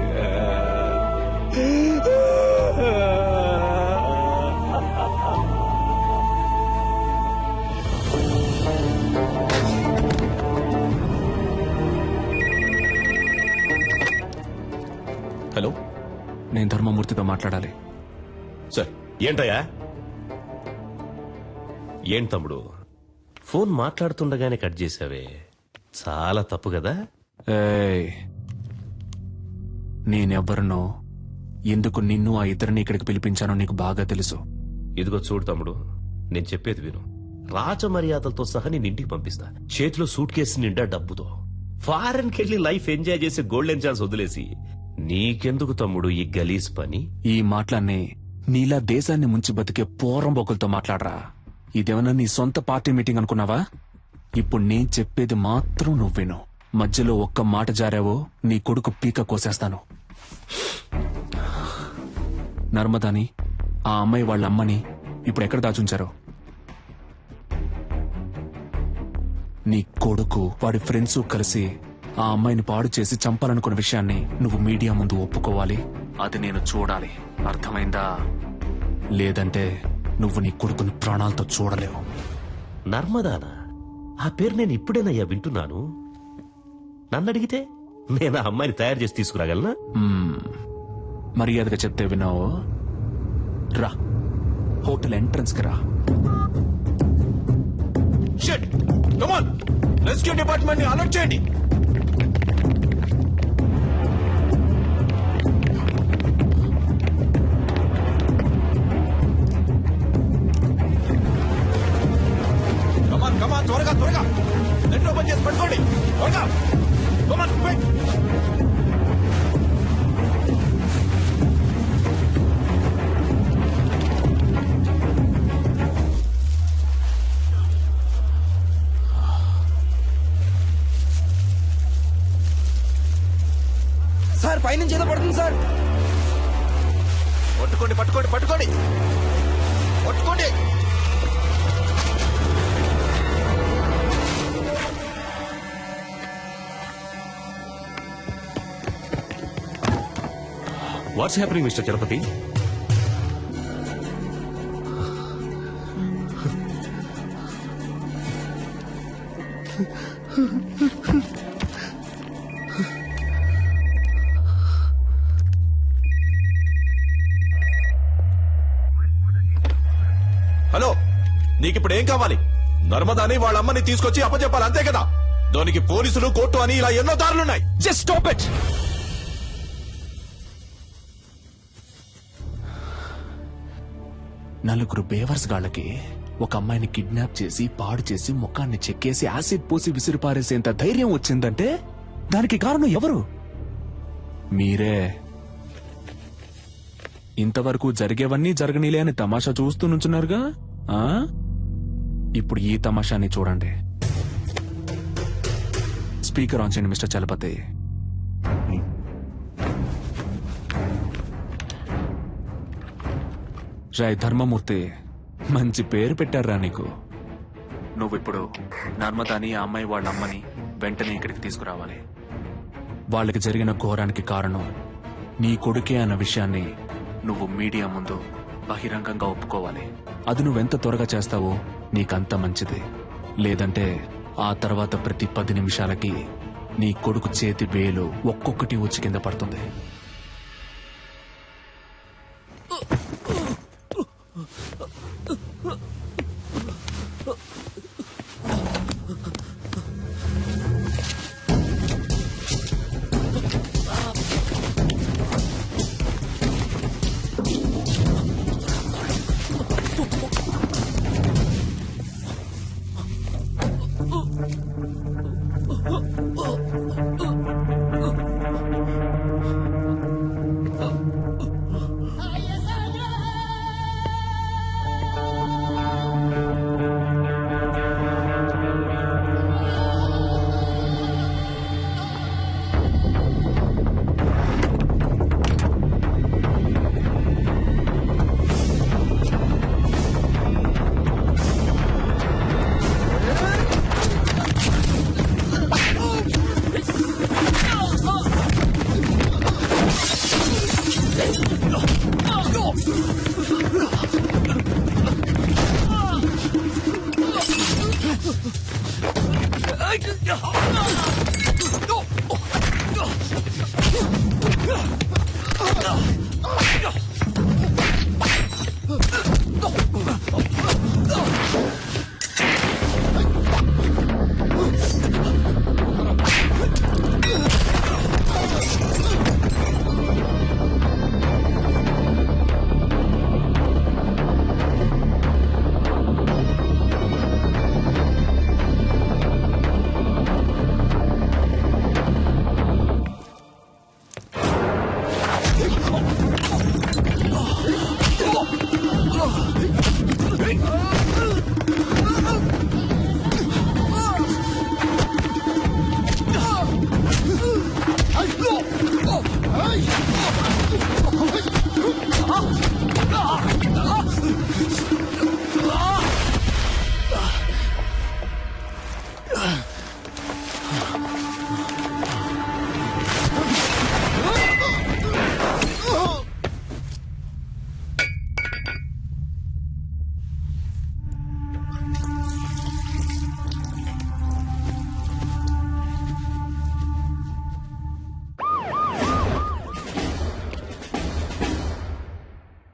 హలో, నేను ధర్మమూర్తితో మాట్లాడాలి. సార్ ఏంటయ్యా? ఏం తమ్ముడు ఫోన్ మాట్లాడుతుండగానే కట్ చేసావే, చాలా తప్పు కదా? ఏయ్, నేనెవ్వరినో ఎందుకు నిన్ను ఆ ఇద్దరిని ఇక్కడికి పిలిపించానో నీకు బాగా తెలుసు. ఇదిగో చూడు తమ్ముడు, నేను చెప్పేది విను. రాజమర్యాదలతో సహా నేను ఇంటికి పంపిస్తా, చేతిలో సూట్ కేసు నిండా డబ్బుతో. ఫారెన్ కెళ్ళి లైఫ్ ఎంజాయ్ చేసే గోల్డెన్ ఛాన్స్ వదిలేసి నీకెందుకు తమ్ముడు ఈ గలీజ్ పని? ఈ మాటలన్నీ నీలా దేశాన్ని ముంచి బతికే పోరంబోకులతో మాట్లాడరా. ఇదేమన్నా నీ సొంత పార్టీ మీటింగ్ అనుకున్నావా? ఇప్పుడు నేను చెప్పేది మాత్రం నువ్వు విను. మధ్యలో ఒక్క మాట జారావో నీ కొడుకు పీక కోసేస్తాను. నర్మదాని, ఆ అమ్మాయి వాళ్ళ అమ్మని ఇప్పుడు ఎక్కడ దాచుంచారో? నీ కొడుకు వాడి ఫ్రెండ్స్ కలిసి ఆ అమ్మాయిని పాడు చేసి చంపాలనుకున్న విషయాన్ని నువ్వు మీడియా ముందు ఒప్పుకోవాలి. అది నేను చూడాలి, అర్థమైందా? లేదంటే నువ్వు నీ కొడుకుని ప్రాణాలతో చూడలేవు. నర్మదానా? ఆ పేరు నేను ఇప్పుడేనయ్యా వింటున్నాను. నన్ను అడిగితే నేను ఆ అమ్మాయిని తయారు చేసి తీసుకురాగలనా? మర్యాదగా చెప్తే విన్నావు. రా, హోటల్ ఎంట్రన్స్ కి రా. రెస్క్యూ డిపార్ట్మెంట్ ని అలర్ట్ చేయండి. కమాన్ త్వరగా త్వరగా నెట్ ఓపెన్ చేసి పట్టుకోండి త్వరగా. Come on quick. సార్ పైనుంచి ఏదో పడుతుంది సార్. పట్టుకోండి పట్టుకోండి పట్టుకోండి పట్టుకోండి. What's happening mister Tirupati? Hello, నీకిప్పుడు ఏం కావాలి? నర్మదాని వాళ్ళ అమ్మని తీసుకొచ్చి అప్పచెప్పాలి, అంతే కదా? దానికి పోలీసులు కోర్టు అని ఇలా ఎన్నో దారులున్నాయి. Just stop it. నలుగురు బేవర్స్ గాళ్ళకి ఒక అమ్మాయిని కిడ్నాప్ చేసి పాడు చేసి ముఖాన్ని చెక్కేసి యాసిడ్ పోసి విసిరిపారేసేంత ధైర్యం వచ్చిందంటే దానికి కారణం ఎవరు? మీరే. ఇంతవరకు జరిగేవన్నీ జరగనీలే అని తమాషా చూస్తూ నుంచున్నారుగా. ఇప్పుడు ఈ తమాషాని చూడండి. స్పీకర్ ఆన్ చేయండి మిస్టర్ చలపతి. రాయ్ ధర్మమూర్తి, మంచి పేరు పెట్టారా నీకు. నువ్విప్పుడు నర్మదాని ఆ అమ్మాయి వాళ్ళ అమ్మని వెంటనే ఇక్కడికి తీసుకురావాలి. వాళ్ళకి జరిగిన ఘోరానికి కారణం నీ కొడుకే అన్న విషయాన్ని నువ్వు మీడియా ముందు బహిరంగంగా ఒప్పుకోవాలి. అది నువ్వెంత త్వరగా చేస్తావో నీకంత మంచిది. లేదంటే ఆ తర్వాత ప్రతి 10 నిమిషాలకి నీ కొడుకు చేతి వేలు ఒక్కొక్కటి వచ్చి కింద పడుతుంది.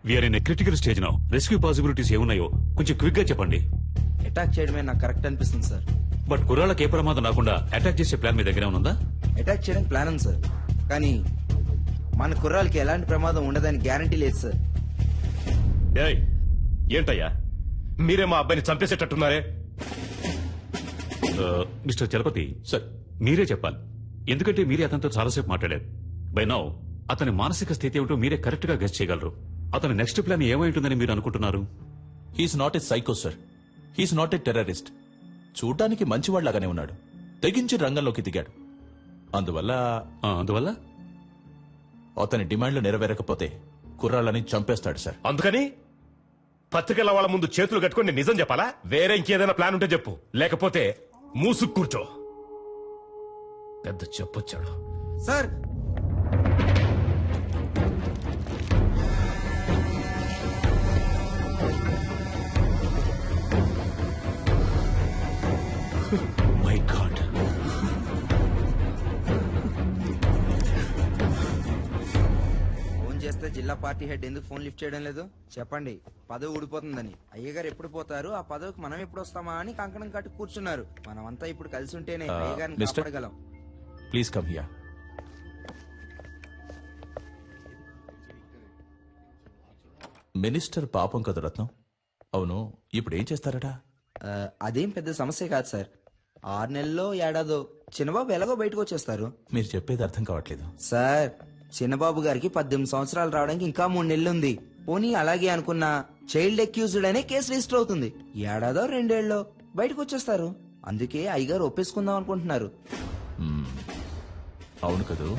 We're in critical stage now. Rescue possibilities ఏమున్నాయో కొంచెం క్విక్ గా చెప్పండి. అటాక్ చేయడమే నాకు కరెక్ట్ అనిపిస్తుంది సార్. బట్ కుర్రాళ్ళకి ఏ ప్రమాదం రాకుండా అటాక్ చేసే ప్లాన్ మీ దగ్గర ఉందా? అటాక్ చేయడానికి ప్లాన్ ఉంది సార్, కానీ మన కుర్రాలకి ఎలాంటి ప్రమాదం ఉండదని గ్యారంటీ లేదు సార్. ఏయ్, ఏంటయ్యా మీరే మా అబ్బాయిని చంపేసేటట్టున్నారే? మిస్టర్ చలపతి సార్, మీరే చెప్పాలి. ఎందుకంటే మీరే అతనితో చాలాసేపు మాట్లాడారు. బై నౌ అతని మానసిక స్థితి ఏమిటో మీరే కరెక్ట్ గా గెస్ చేయగలరు. అతని నెక్స్ట్ ప్లాన్ ఏమై ఉంటుందని మీరు అనుకుంటున్నారు? He's not a psycho sir, he's not a terrorist. చూడ్డానికి మంచివాళ్లాగానే ఉన్నాడు, తెగించి రంగంలోకి దిగాడు. అందువల్ల అతని డిమాండ్లు నెరవేరకపోతే కుర్రాళ్ళని చంపేస్తాడు సార్. అందుకని పత్రికల వాళ్ళ ముందు చేతులు కట్టుకుని నిజం చెప్పాలా? వేరే ఇంకేదైనా ప్లాన్ ఉంటే చెప్పు, లేకపోతే మూసుకు కూర్చో. పెద్ద చెప్పొచ్చాడు సార్. మై గాడ్, ఫోన్ చేస్తే జిల్లా పార్టీ హెడ్ ఎందుకు ఫోన్ లిఫ్ట్ చేయడం లేదు చెప్పండి. పదవి ఊడిపోతుందని. అయ్యగారు ఎప్పుడు పోతారు, ఆ పదవికి మనం ఎప్పుడు వస్తామా అని కంకణం కట్టి కూర్చున్నారు. మనమంతా ఇప్పుడు కలిసి ఉంటేనే అయ్యగారిని మిస్టర్. కాపాడగలం. Please come here. మినిస్టర్ పాపం కదా రత్నం. అవును, ఇప్పుడు ఏం చేస్తారట? అదేం పెద్ద సమస్య కాదు సార్. 6 నెలల్లో ఏడాదో చిన్నబాబు ఎలాగో బయటకు వచ్చేస్తారు. మీరు చెప్పేది అర్థం కావట్లేదు. సార్, చిన్నబాబు గారికి 18 సంవత్సరాలు రావడానికి ఇంకా 3 నెలలు ఉంది. పోనీ అలాగే అనుకున్నా చైల్డ్ అక్యూజ్డ్ అనే కేసు రిజిస్టర్ అవుతుంది. ఏడాదో 2 ఏళ్ళలో బయటకు వచ్చేస్తారు. అందుకే అయ్యగారు ఒప్పేసుకుందాం అనుకుంటున్నారు. అవును కదూ.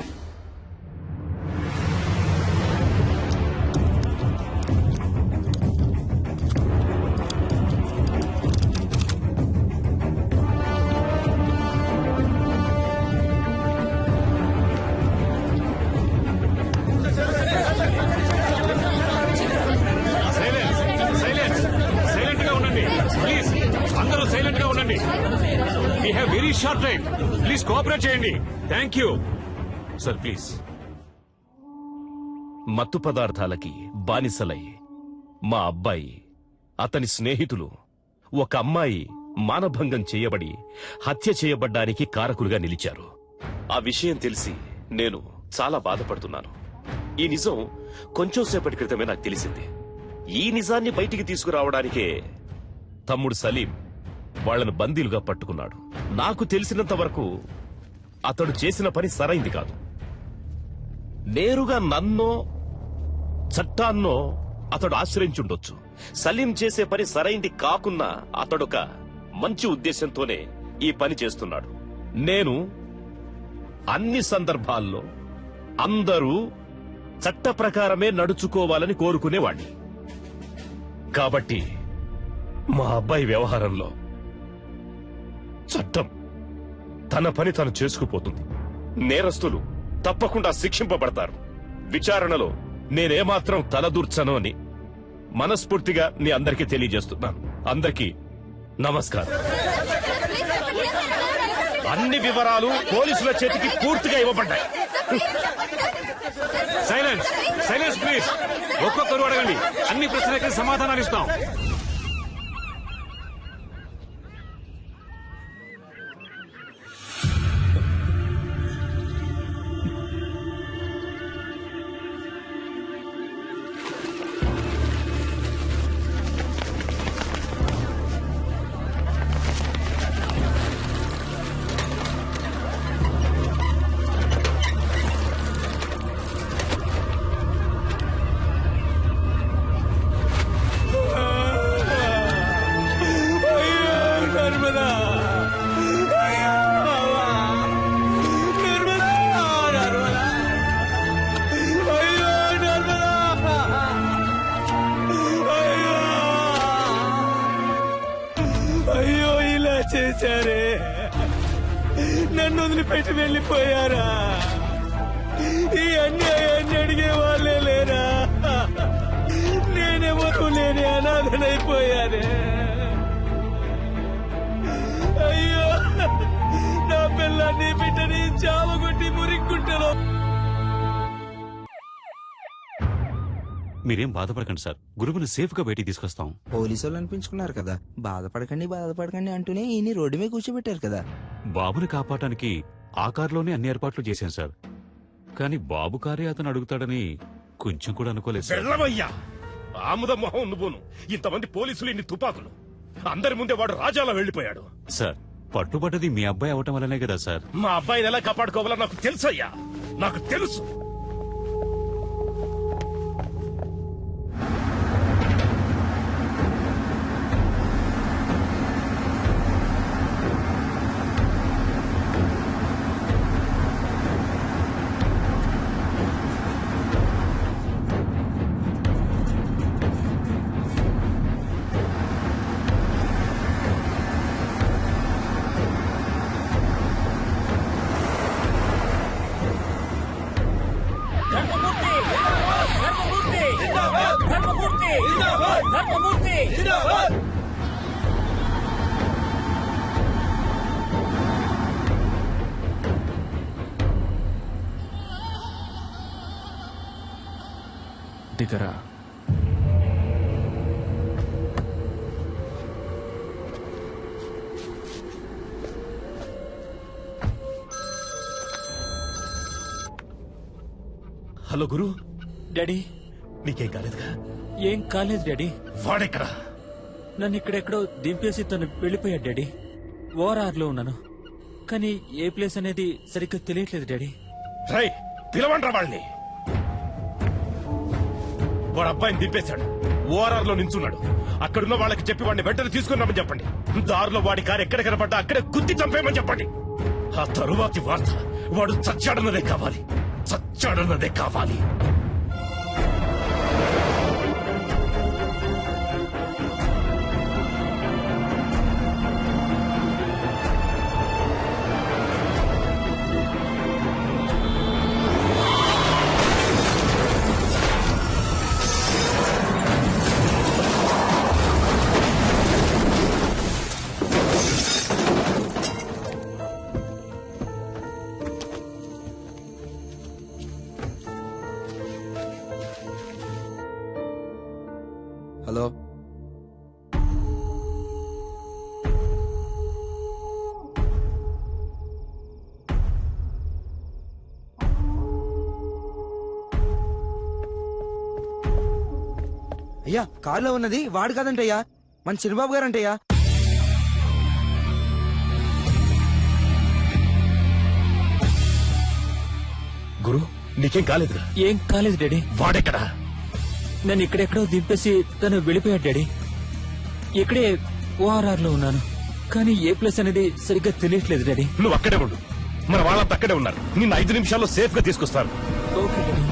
సైలెంట్ గా ఉండండి ప్లీజ్. అందరూ సైలెంట్ గా ఉండండి. We have very short time. Please cooperate చేయండి. Thank you sir. ప్లీజ్. మత్తు పదార్థాలకి బానిసలై మా అబ్బాయి, అతని స్నేహితులు, ఒక అమ్మాయి మానభంగం చేయబడి హత్య చేయబడ్డానికి కారకులుగా నిలిచారు. ఆ విషయం తెలిసి నేను చాలా బాధపడుతున్నాను. ఈ నిజం కొంచెం సేపటి క్రితమే నాకు తెలిసింది. ఈ నిజాన్ని బయటికి తీసుకురావడానికే తమ్ముడు సలీం వాళ్లను బందీలుగా పట్టుకున్నాడు. నాకు తెలిసినంత వరకు అతడు చేసిన పని సరైంది కాదు. నేరుగా నన్నో చట్టాన్నో అతడు ఆశ్రయించుండొచ్చు. సలీం చేసే పని సరైంది కాకున్నా అతడొక మంచి ఉద్దేశంతోనే ఈ పని చేస్తున్నాడు. నేను అన్ని సందర్భాల్లో అందరూ చట్ట ప్రకారమే నడుచుకోవాలని కోరుకునేవాణ్ణి. కాబట్టి మా అబ్బాయి వ్యవహారంలో చట్టం తన పని తను చేసుకుపోతుంది. నేరస్తులు తప్పకుండా శిక్షింపబడతారు. విచారణలో నేనేమాత్రం తలదూర్చను అని మనస్ఫూర్తిగా నీ అందరికీ తెలియజేస్తున్నాను. అందరికీ నమస్కారం. అన్ని వివరాలు పోలీసుల చేతికి పూర్తిగా ఇవ్వబడ్డాయి. Silence silence please. ఒక్కొక్కరు అడగండి. అన్ని ప్రశ్నలకి సమాధానాలు ఇస్తాం. అయ్యో, ఇలా చేశారే. నన్ను వదిలిపెట్టి వెళ్ళిపోయారా? ఈ అన్యాయాన్ని అడిగే వాళ్ళే లేరా? నేనెవరూ లేని అనాథనైపోయానే. అయ్యో, నా పిల్లాన్ని బిడ్డని చావగొట్టి మురిక్కుంటారు. మీరేం బాధపడకండి సార్. గురువుని సేఫ్ గా బయటికి తీసుకొస్తాం. పోలీసు వాళ్ళు అనిపించుకున్నారు కదా, బాధపడకండి అంటూనే ఈయన రోడ్డు మీద కూర్చోబెట్టారు కదా. బాబుని కాపాడటానికి ఆ కారులోనే అన్ని ఏర్పాట్లు చేశాం సార్. కానీ బాబు కారే అతను అడుగుతాడని కొంచెం కూడా అనుకోలేదు సార్. వెళ్ళవయ్యా ఆముద మొహం నువ్వును. ఇంతమంది పోలీసులు, ఇన్ని తుపాకులు. అందరి ముందే వాడు రాజాలా వెళ్లిపోయాడు. సార్, పట్టుబడ్డది మీ అబ్బాయి అవటం వల్లనే కదా సార్. మా అబ్బాయిని ఎలా కాపాడుకోవాలో నాకు తెలుసయ్యా, నాకు తెలుసు. దగ్గర హలో గురు, డాడీ నీకేం కాలేదుగా? ఏం కాలేదు డాడీ. వాడెక్కడా? నన్ను ఇక్కడెక్కడో దింపేసి తను వెళ్ళిపోయాడు డాడీ. ఓఆర్ఆర్ లో ఉన్నాను, కానీ ఏ ప్లేస్ అనేది సరిగ్గా తెలియట్లేదు డాడీ. రై, పిలవండ్రా వాళ్ళని. వాడు అబ్బాయిని దింపేశాడు, ఓఆర్ఆర్ లో నించున్నాడు. అక్కడున్న వాళ్ళకి చెప్పి వాడిని వెంటనే తీసుకుని రమ్మని చెప్పండి. దారిలో వాడి కారు ఎక్కడ కనపడ్డా అక్కడే గుద్ది చంపేయమని చెప్పండి. ఆ తరువాతి వార్త వాడు చచ్చాడన్నదే కావాలి, చచ్చాడన్నదే కావాలి. హలో, అయ్యా కారులో ఉన్నది వాడు కాదంటయ్యా, మన చిన్నబాబు గారంటయ్యా. గురు, నీకేం కాలేదుగా? ఏం కాలేదు డాడీ. వాడెక్కడా? నన్ను ఇక్కడెక్కడో దింపేసి తను వెళ్ళిపోయాడు డాడీ. ఇక్కడే ఓఆర్ఆర్ లో ఉన్నాను, కానీ ఏ ప్లేస్ అనేది సరిగ్గా తెలియట్లేదు డాడీ. నువ్వు అక్కడే ఉండు, మన వాళ్ళంతా అక్కడే ఉన్నారు. నిన్ను 5 నిమిషాల్లో సేఫ్ గా తీసుకొస్తాను. Okay daddy.